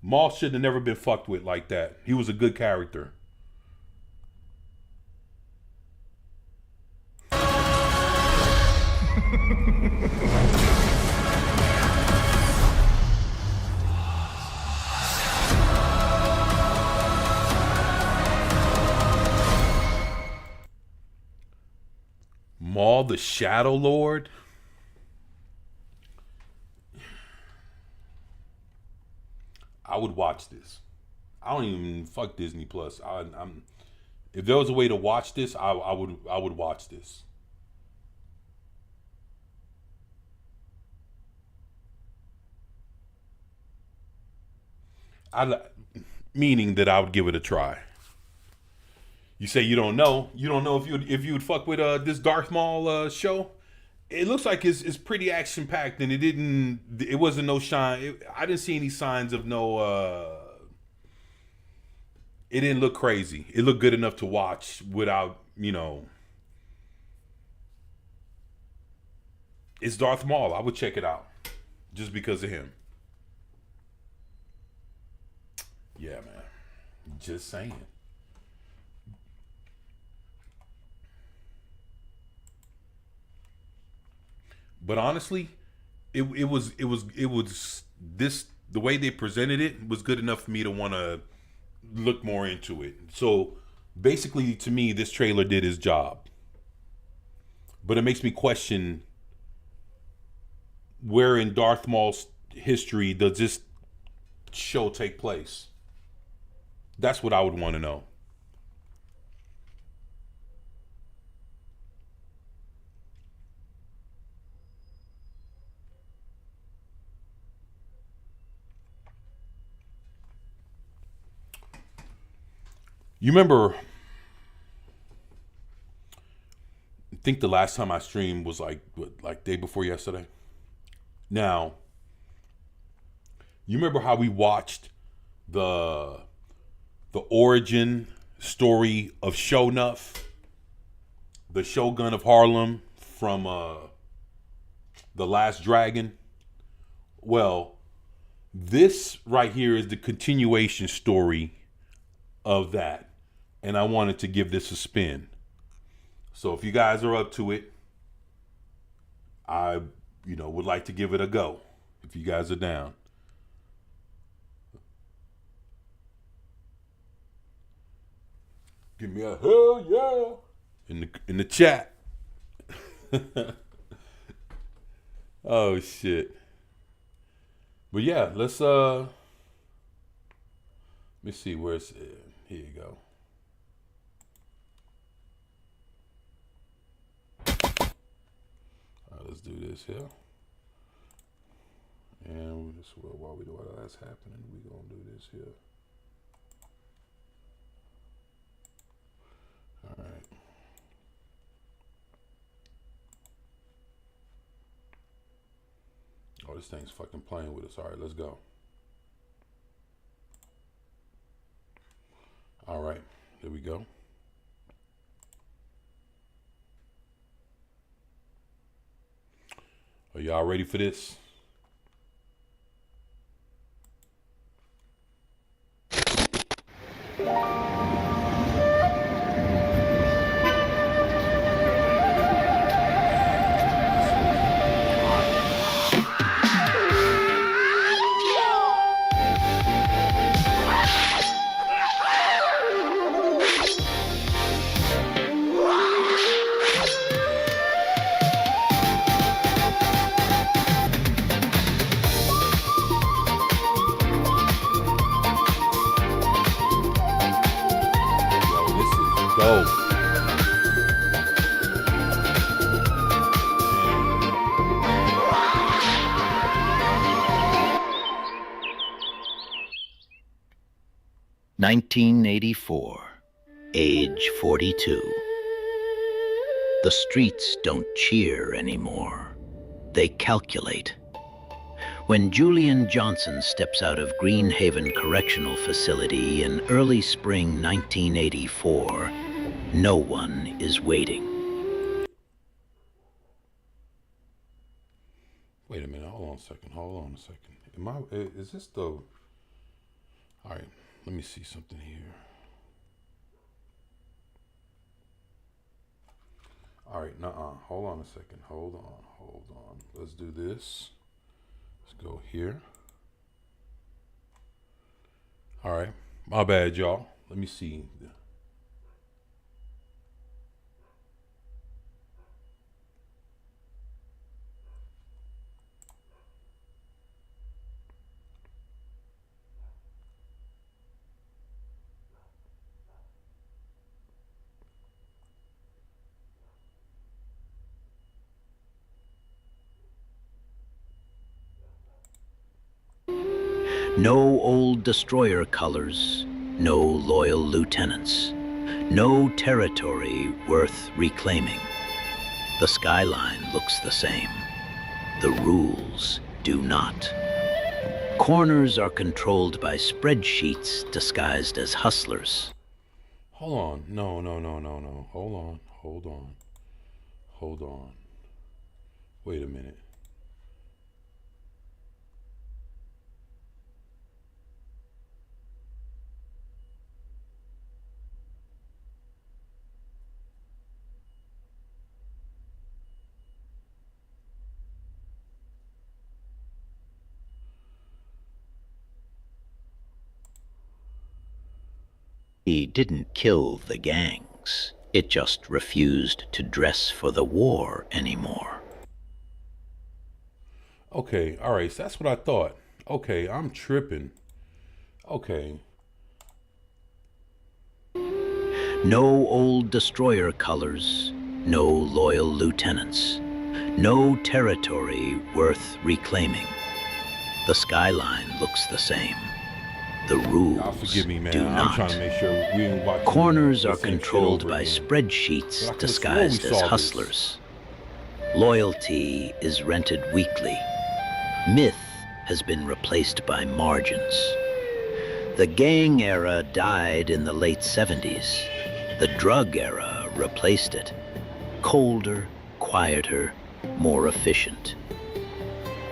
Maul should have never been fucked with like that. He was a good character. Maul the Shadow Lord? I would watch this. I don't even fuck Disney Plus. I'm if there was a way to watch this, I would watch this. Meaning that I would give it a try. You say you don't know. You don't know if you would fuck with this Darth Maul show. It looks like it's pretty action packed, and it wasn't no shine. I didn't see any signs of no. It didn't look crazy. It looked good enough to watch without, It's Darth Maul. I would check it out just because of him. Yeah, man. Just saying. But honestly, it was this, the way they presented it was good enough for me to want to look more into it. So basically, to me, this trailer did his job. But it makes me question, where in Darth Maul's history does this show take place? That's what I would want to know. You remember, I think the last time I streamed was like day before yesterday. Now, you remember how we watched the origin story of Sho'nuff, the Shogun of Harlem from The Last Dragon? Well, this right here is the continuation story of that. And I wanted to give this a spin. So if you guys are up to it, I, would like to give it a go. If you guys are down. Give me a hell yeah in the chat. Oh shit. But yeah, let's let me see where's here you go. All right, let's do this here. And we just while that's happening, we gonna do this here. All right. Oh, this thing's fucking playing with us. All right, let's go. All right, here we go. Are y'all ready for this? Go. "1984, age 42. The streets don't cheer anymore. They calculate. When Julian Johnson steps out of Greenhaven Correctional Facility in early spring 1984, no one is waiting. Wait a minute, hold on a second. Is this the... All right, let me see something here. All right, hold on a second, hold on. Let's do this. Let's go here. All right, my bad, y'all. Let me see. No old destroyer colors, no loyal lieutenants, no territory worth reclaiming. The skyline looks the same. The rules do not. Corners are controlled by spreadsheets disguised as hustlers. Hold on. No. Hold on. Wait a minute. He didn't kill the gangs. It just refused to dress for the war anymore. Okay, all right, so that's what I thought. Okay, I'm tripping. Okay. No old destroyer colors, no loyal lieutenants, no territory worth reclaiming. The skyline looks the same. The rules Forgive me, man. do I'm not. trying to make sure we ain't watching Corners the are same shit controlled over by again. spreadsheets But I could've disguised swore we as saw hustlers. Loyalty is rented weekly. Myth has been replaced by margins. The gang era died in the late 70s. The drug era replaced it. Colder, quieter, more efficient.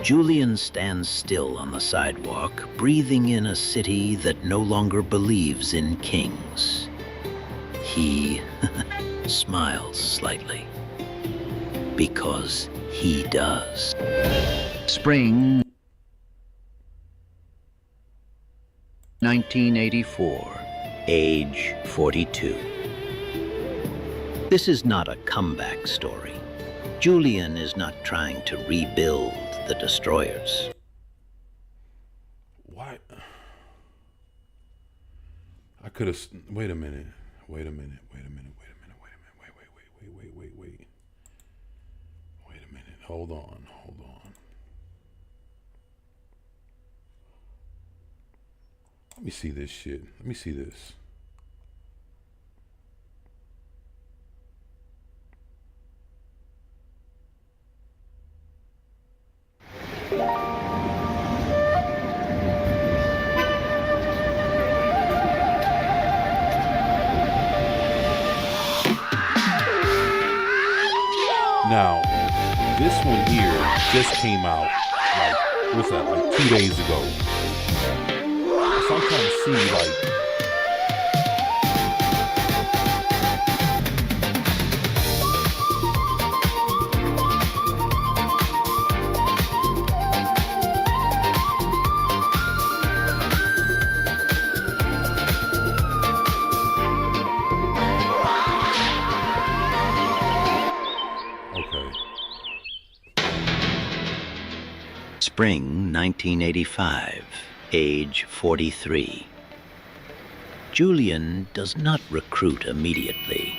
Julian stands still on the sidewalk, breathing in a city that no longer believes in kings. He smiles slightly. Because he does. Spring 1984, age 42. This is not a comeback story. Julian is not trying to rebuild the destroyers. What? I could have. Wait a minute. Wait a minute. Hold on. Let me see this shit. Let me see this. Now, this one here just came out, like, what's that, like 2 days ago. So I'm trying to see, like, Spring 1985, age 43. Julian does not recruit immediately.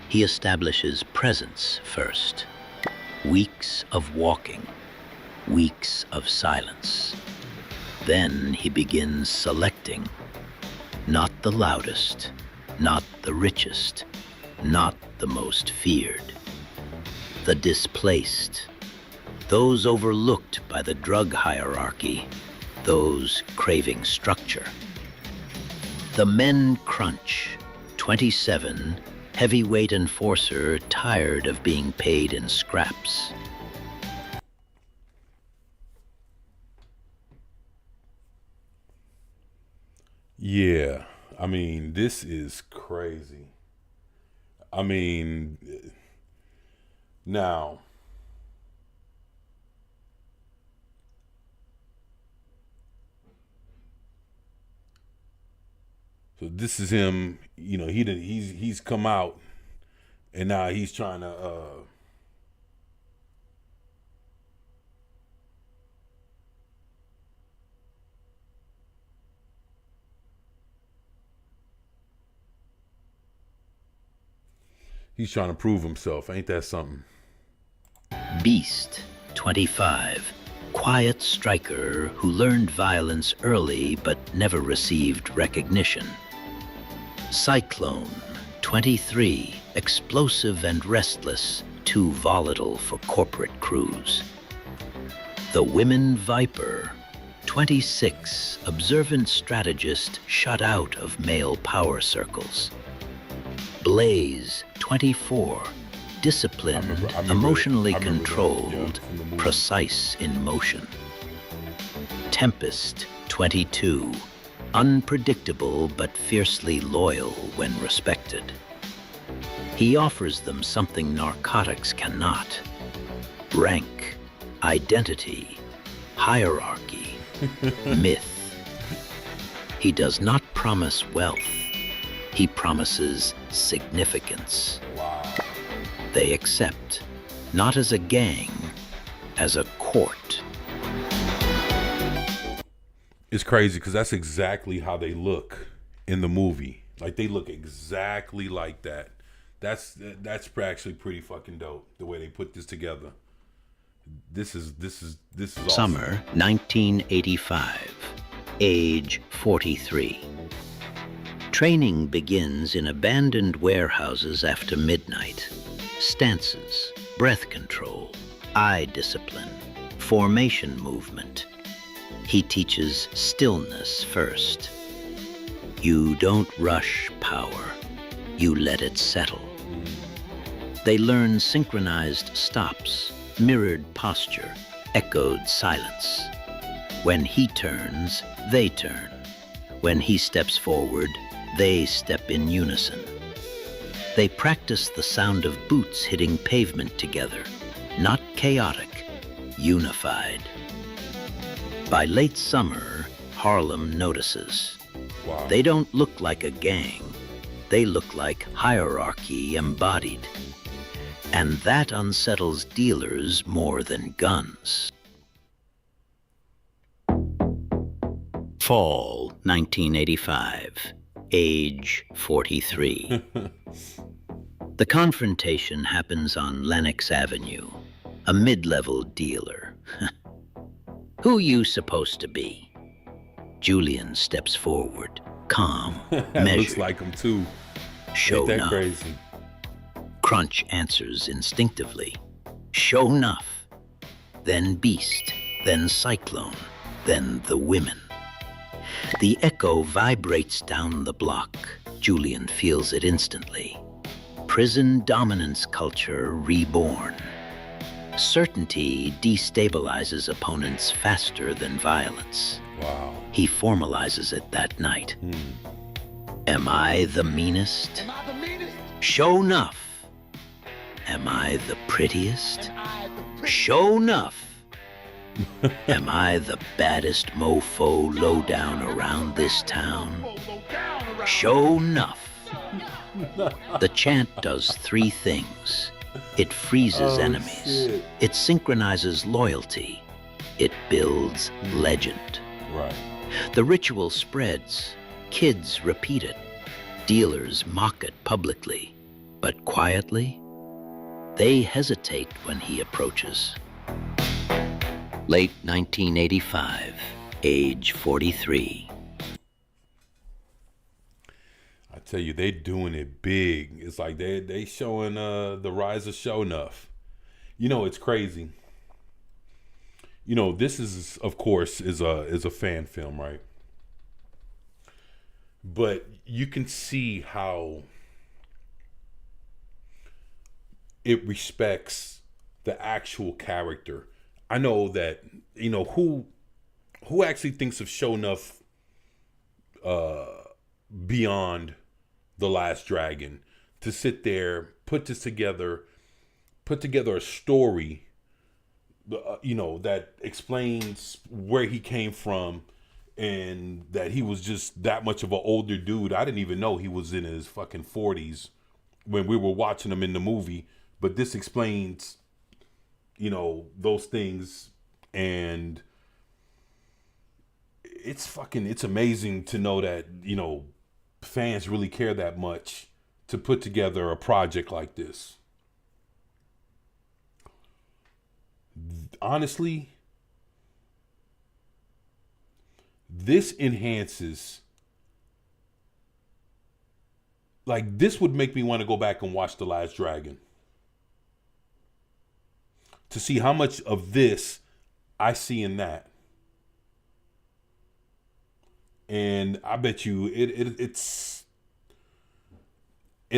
He establishes presence first. Weeks of walking, weeks of silence. Then he begins selecting. Not the loudest, not the richest, not the most feared. The displaced. Those overlooked by the drug hierarchy, those craving structure. The men crunch, 27, heavyweight enforcer tired of being paid in scraps. yeah, I mean, this is crazy. I mean, now, so this is him, you know, he's come out and now he's trying to he's trying to prove himself. Ain't that something? Beast, 25, quiet striker who learned violence early but never received recognition. Cyclone, 23, explosive and restless, too volatile for corporate crews. The Women Viper, 26, observant strategist shut out of male power circles. Blaze, 24, disciplined, emotionally controlled, precise in motion. Tempest, 22, unpredictable but fiercely loyal when respected. He offers them something narcotics cannot: rank, identity, hierarchy, myth. He does not promise wealth. He promises significance. Wow. They accept, not as a gang, as a court. It's crazy because that's exactly how they look in the movie. Like, they look exactly like that. That's actually pretty fucking dope, the way they put this together. This is awesome. Summer 1985. Age 43. Training begins in abandoned warehouses after midnight. Stances, breath control, eye discipline, formation movement. He teaches stillness first. You don't rush power. You let it settle. They learn synchronized stops, mirrored posture, echoed silence. When he turns, they turn. When he steps forward, they step in unison. They practice the sound of boots hitting pavement together, not chaotic, unified. By late summer, Harlem notices. Wow. They don't look like a gang. They look like hierarchy embodied. And that unsettles dealers more than guns. Fall 1985. Age 43. The confrontation happens on Lenox Avenue. A mid-level dealer. Who you supposed to be? Julian steps forward, calm, measured. Looks like him too. Show Ain't that enough. crazy? Crunch answers instinctively. Show enough. Then Beast, then Cyclone, then the women. The echo vibrates down the block. Julian feels it instantly. Prison dominance culture reborn. Certainty destabilizes opponents faster than violence. Wow. He formalizes it that night. Am I the meanest? Show enough. Am I the prettiest? Show enough. Am I the baddest mofo low down around this town? Show enough. The chant does three things. It freezes enemies. Shit. It synchronizes loyalty. It builds legend. Right. The ritual spreads. Kids repeat it. Dealers mock it publicly. But quietly, they hesitate when he approaches. Late 1985, age 43. I tell you, they doing it big. It's like they showing the rise of Show Enough. You know, it's crazy. You know, this is, of course, is a fan film, right? But you can see how it respects the actual character. I know that, you know, who actually thinks of Show Enough beyond The Last Dragon, to sit there, put together a story, you know, that explains where he came from and that he was just that much of an older dude. I didn't even know he was in his fucking 40s when we were watching him in the movie, but this explains, you know, those things. And it's amazing to know that, you know, fans really care that much to put together a project like this. Honestly, this enhances, like, this would make me want to go back and watch The Last Dragon to see how much of this I see in that. And I bet you it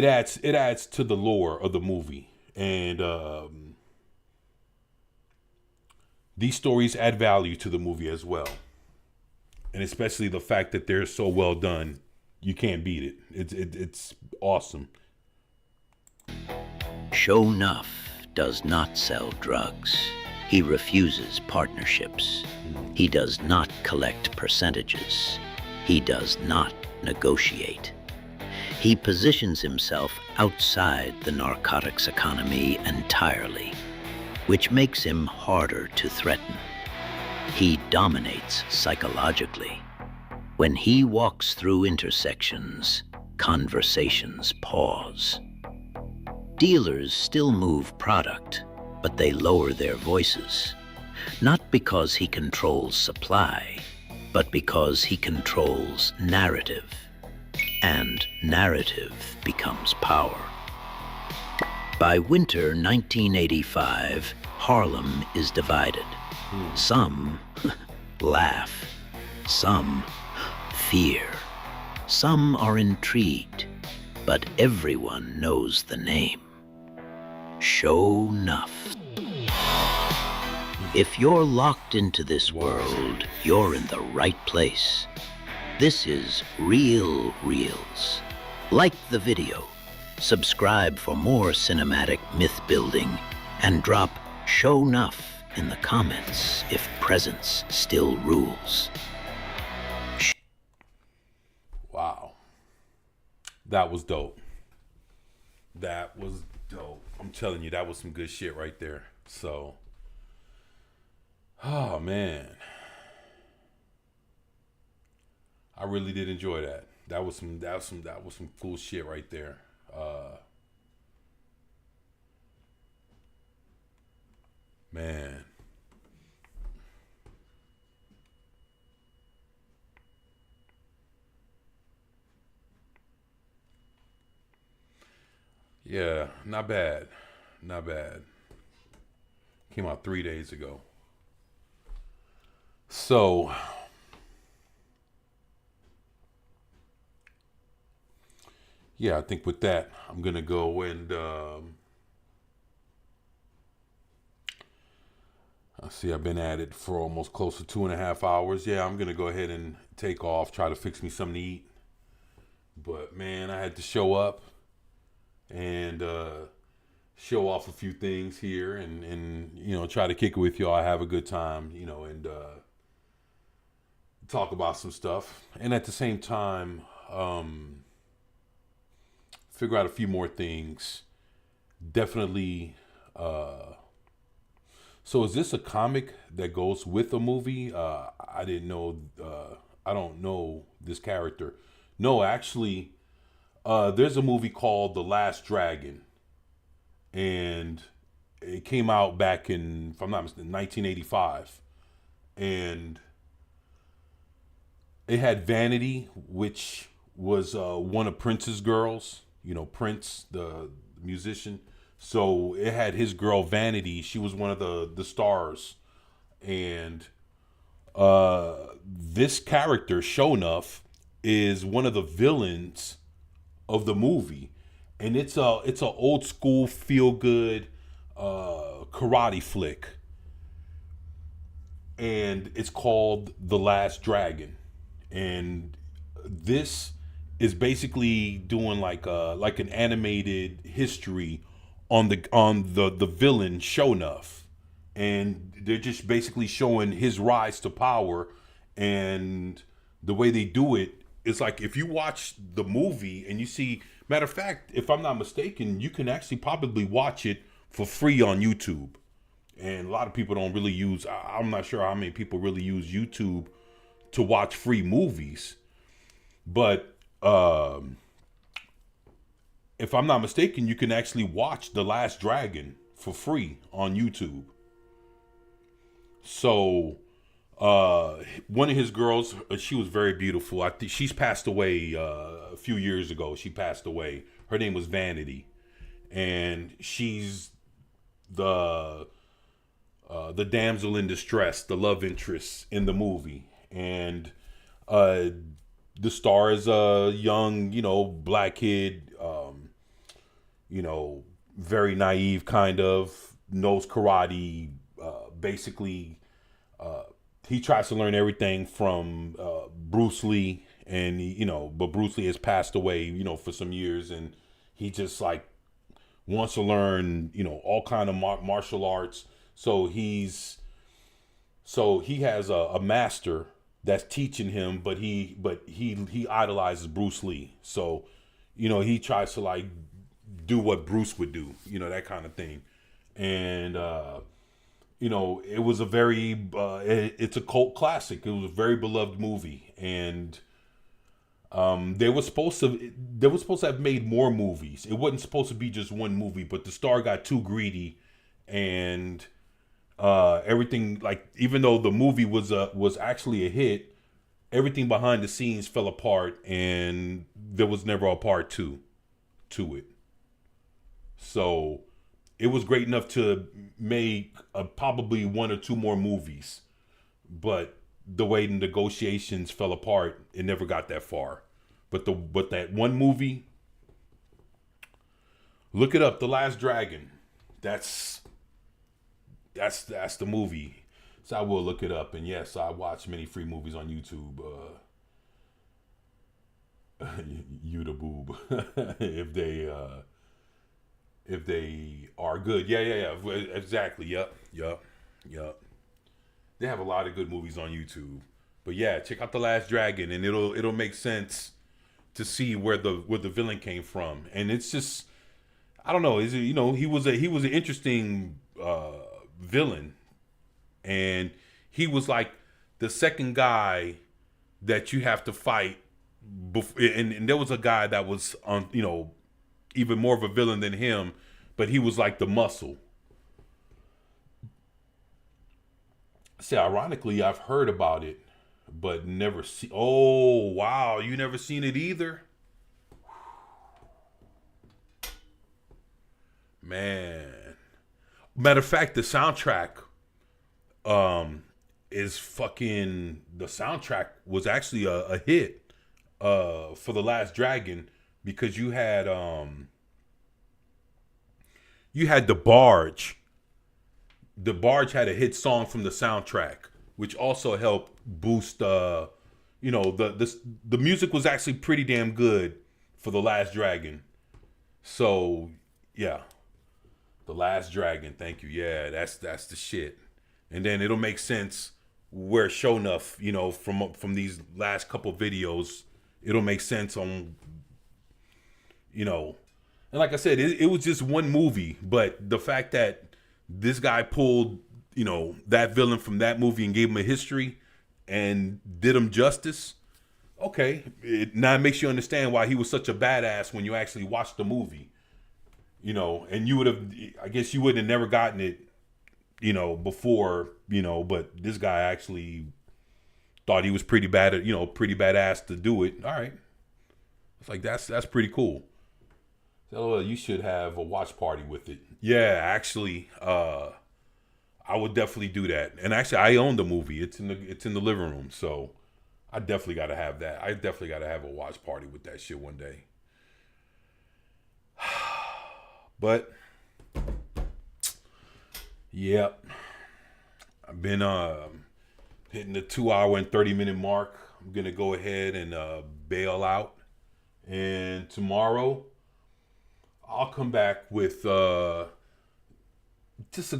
adds to the lore of the movie. And these stories add value to the movie as well. And especially the fact that they're so well done, you can't beat it. It's awesome. Sho'nuff does not sell drugs. He refuses partnerships. He does not collect percentages. He does not negotiate. He positions himself outside the narcotics economy entirely, which makes him harder to threaten. He dominates psychologically. When he walks through intersections, conversations pause. Dealers still move product, but they lower their voices, not because he controls supply, but because he controls narrative, and narrative becomes power. By winter 1985, Harlem is divided. Some laugh, some fear, some are intrigued, but everyone knows the name. Sho'nuff. If you're locked into this world, you're in the right place. This is Real Reels. Like the video, subscribe for more cinematic myth building, and drop Sho'nuff in the comments if presence still rules. Wow. That was dope. That was dope. I'm telling you, that was some good shit right there. So, oh man, I really did enjoy that. That was some cool shit right there. Man. Yeah, not bad. Not bad. Came out 3 days ago. So, yeah, I think with that, I'm going to go and, I see I've been at it for almost close to 2.5 hours. Yeah, I'm going to go ahead and take off, try to fix me something to eat. But, man, I had to show up and show off a few things here and you know, try to kick it with y'all, have a good time, you know, and talk about some stuff. And at the same time, figure out a few more things. Definitely. So is this a comic that goes with a movie? I didn't know. I don't know this character. No, actually, there's a movie called The Last Dragon, and it came out back in, if I'm not mistaken, 1985, and it had Vanity, which was one of Prince's girls. You know, Prince, the musician. So it had his girl Vanity. She was one of the stars, and this character Sho'nuff is one of the villains of the movie, and it's a old school feel good karate flick, and it's called The Last Dragon, and this is basically doing like an animated history on the villain Sho'nuff, and they're just basically showing his rise to power, and the way they do it is like, if you watch the movie and you see, matter of fact, if I'm not mistaken, you can actually probably watch it for free on YouTube. And a lot of people don't really use, I'm not sure how many people really use YouTube to watch free movies. But if I'm not mistaken, you can actually watch The Last Dragon for free on YouTube. So One of his girls, she was very beautiful. I think she's passed away a few years ago. She passed away. Her name was Vanity, and she's the damsel in distress, the love interest in the movie. And the star is a young, black kid, very naive, kind of, knows karate, basically. He tries to learn everything from Bruce Lee, and but Bruce Lee has passed away, for some years, and he just like wants to learn, all kind of martial arts. So he has a master that's teaching him, but he idolizes Bruce Lee. So, he tries to like do what Bruce would do, that kind of thing. And it was a very it's a cult classic. It was a very beloved movie, and they were supposed to have made more movies. It wasn't supposed to be just one movie, but the star got too greedy, and everything, like, even though the movie was actually a hit, everything behind the scenes fell apart, and there was never a part 2 to it. So it was great enough to make probably 1 or 2 more movies, but the way the negotiations fell apart, it never got that far. But that one movie, look it up, The Last Dragon. That's the movie. So I will look it up. And yes, I watch many free movies on YouTube. You the boob. if they are good. Yeah. Exactly. Yup. They have a lot of good movies on YouTube. But yeah, check out The Last Dragon, and it'll make sense to see where the villain came from. And it's just, I don't know, he was an interesting villain, and he was like the second guy that you have to fight before, and there was a guy that was on, even more of a villain than him, but he was like the muscle. See, ironically, I've heard about it, but never see. Oh, wow, you never seen it either? Man. Matter of fact, the soundtrack is fucking, the soundtrack was actually a hit for The Last Dragon, because you had The Barge. The Barge had a hit song from the soundtrack, which also helped boost the music was actually pretty damn good for The Last Dragon. So yeah, The Last Dragon, thank you. Yeah, that's the shit. And then it'll make sense where Shonuff, from these last couple videos, it'll make sense on, and like I said, it was just one movie, but the fact that this guy pulled, that villain from that movie and gave him a history and did him justice, okay, now it makes you understand why he was such a badass when you actually watched the movie, and you would have, I guess you would have never gotten it, before, but this guy actually thought he was pretty bad at, pretty badass to do it. All right. It's like, that's pretty cool. So you should have a watch party with it. Yeah, actually, I would definitely do that. And actually, I own the movie. It's in the living room, so I definitely got to have that. I definitely got to have a watch party with that shit one day. But yep, I've been hitting the 2 hour and 30-minute mark. I'm gonna go ahead and bail out, and tomorrow I'll come back with just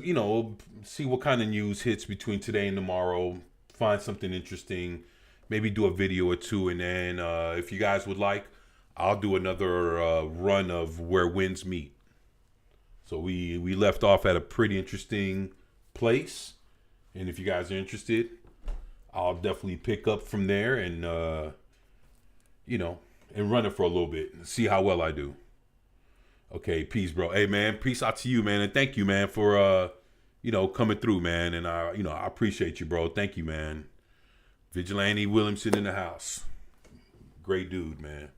see what kind of news hits between today and tomorrow. Find something interesting, maybe do a video or two, and then if you guys would like, I'll do another run of Where Winds Meet. So we left off at a pretty interesting place, and if you guys are interested, I'll definitely pick up from there and and run it for a little bit and see how well I do. Okay, peace, bro. Hey, man, peace out to you, man, and thank you, man, for coming through, man. And I appreciate you, bro. Thank you, man. Vigilante Williamson in the house. Great dude, man.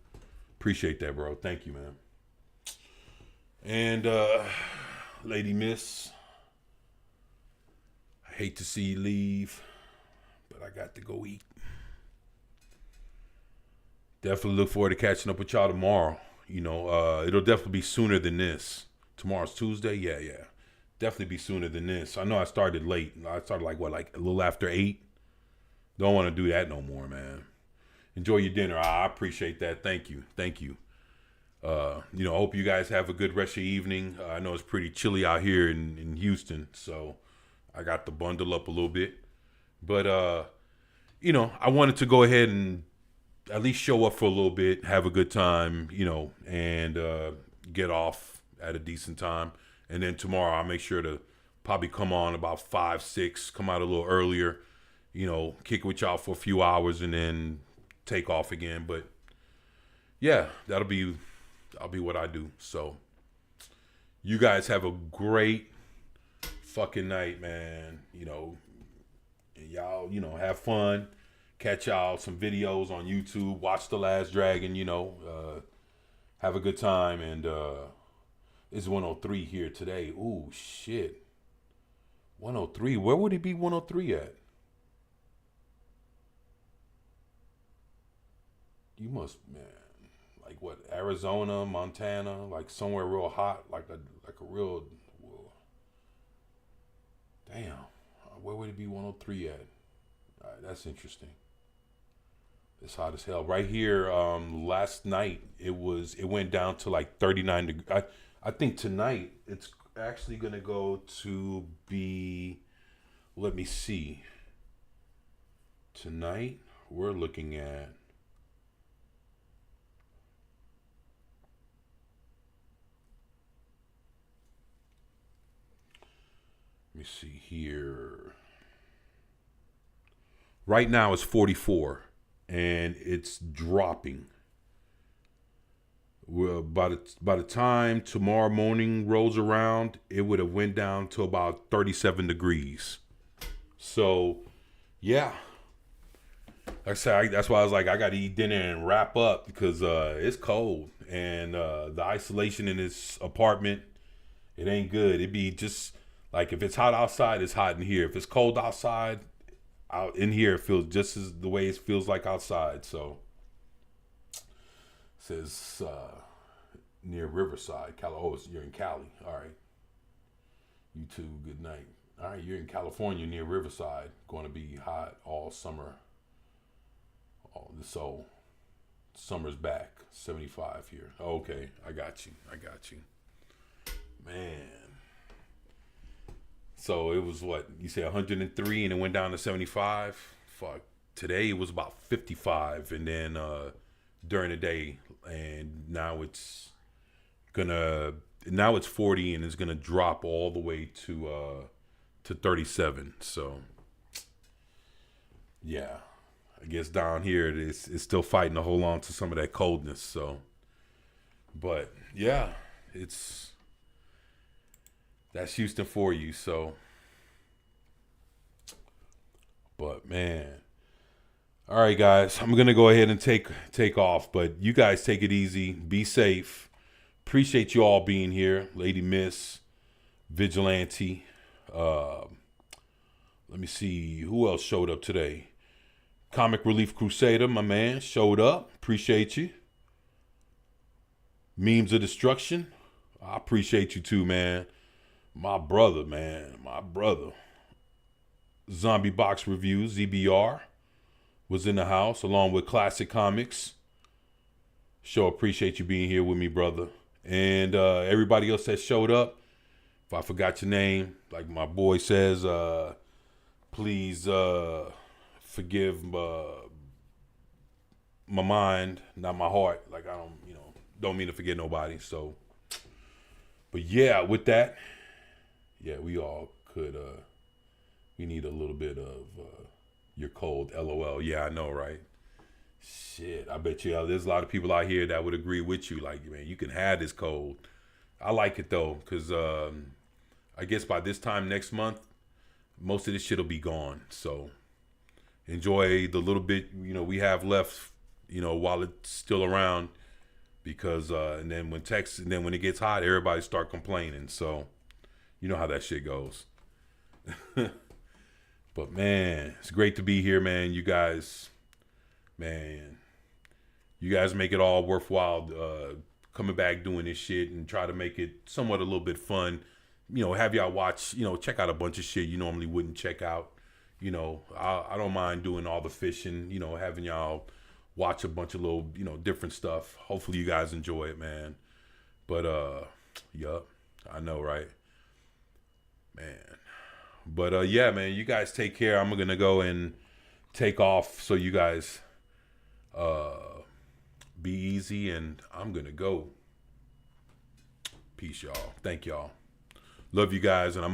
Appreciate that, bro. Thank you, man. And Lady Miss, I hate to see you leave, but I got to go eat. Definitely look forward to catching up with y'all tomorrow. You know, it'll definitely be sooner than this. Tomorrow's Tuesday? Yeah. Definitely be sooner than this. I know I started late. I started like a little after 8? Don't want to do that no more, man. Enjoy your dinner. I appreciate that. Thank you. I hope you guys have a good rest of your evening. I know it's pretty chilly out here in Houston, so I got to bundle up a little bit. But, I wanted to go ahead and at least show up for a little bit, have a good time, and get off at a decent time. And then tomorrow I'll make sure to probably come on about 5, 6, come out a little earlier, kick it with y'all for a few hours and then take off again. But yeah, that'll be what I do. So you guys have a great fucking night, man. And y'all, have fun. Catch y'all some videos on YouTube. Watch The Last Dragon, have a good time. And it's 103 here today. Ooh, shit. 103. Where would it be 103 at? You must, man. Like what? Arizona, Montana, like somewhere real hot, like a real. Damn. Where would it be 103 at? All right, that's interesting. It's hot as hell. Right here, last night it went down to like 39 degrees. I think tonight it's actually gonna go to be, let me see. Tonight we're looking at, let me see here. Right now it's 44 and it's dropping. Well, by the time tomorrow morning rolls around, it would have went down to about 37 degrees. So, yeah. Like I said, that's why I was like, I got to eat dinner and wrap up because it's cold. And the isolation in this apartment, it ain't good. It'd be just like if it's hot outside, it's hot in here. If it's cold outside, out in here, it feels just as the way it feels like outside. So, says near Riverside, Cali. Oh, you're in Cali. All right. You too. Good night. All right, you're in California near Riverside. Going to be hot all summer. So summer's back. 75 here. Okay, I got you. Man. So it was what? You say 103 and it went down to 75? Fuck. Today it was about 55 and then during the day, and now it's 40 and it's gonna drop all the way to 37. So yeah, I guess down here it's still fighting to hold on to some of that coldness. So, but yeah, that's Houston for you. So, but man. All right, guys, I'm going to go ahead and take off, but you guys take it easy. Be safe. Appreciate you all being here. Lady Miss, Vigilante. Let me see who else showed up today. Comic Relief Crusader, my man, showed up. Appreciate you. Memes of Destruction. I appreciate you too, man. My brother, man. My brother. Zombie Box Reviews, ZBR. Was in the house along with Classic Comics. Sure appreciate you being here with me, brother. And everybody else that showed up. If I forgot your name, like my boy says, please forgive my mind, not my heart. Like I don't mean to forget nobody. So, but yeah, with that, yeah, we all could. We need a little bit of. You're cold, LOL. Yeah, I know, right? Shit, I bet you there's a lot of people out here that would agree with you. Like, man, you can have this cold. I like it, though, because I guess by this time next month, most of this shit will be gone. So, enjoy the little bit, we have left, while it's still around, because, and then when it gets hot, everybody start complaining. So, you know how that shit goes. But man, it's great to be here, man. You guys make it all worthwhile, coming back, doing this shit, and try to make it somewhat a little bit fun. Have y'all watch, check out a bunch of shit you normally wouldn't check out. I don't mind doing all the fishing, having y'all watch a bunch of little, different stuff. Hopefully you guys enjoy it, man. But, yup, I know, right? Man. But, yeah, man, you guys take care. I'm going to go and take off, so you guys be easy, and I'm going to go. Peace, y'all. Thank y'all. Love you guys, and I'm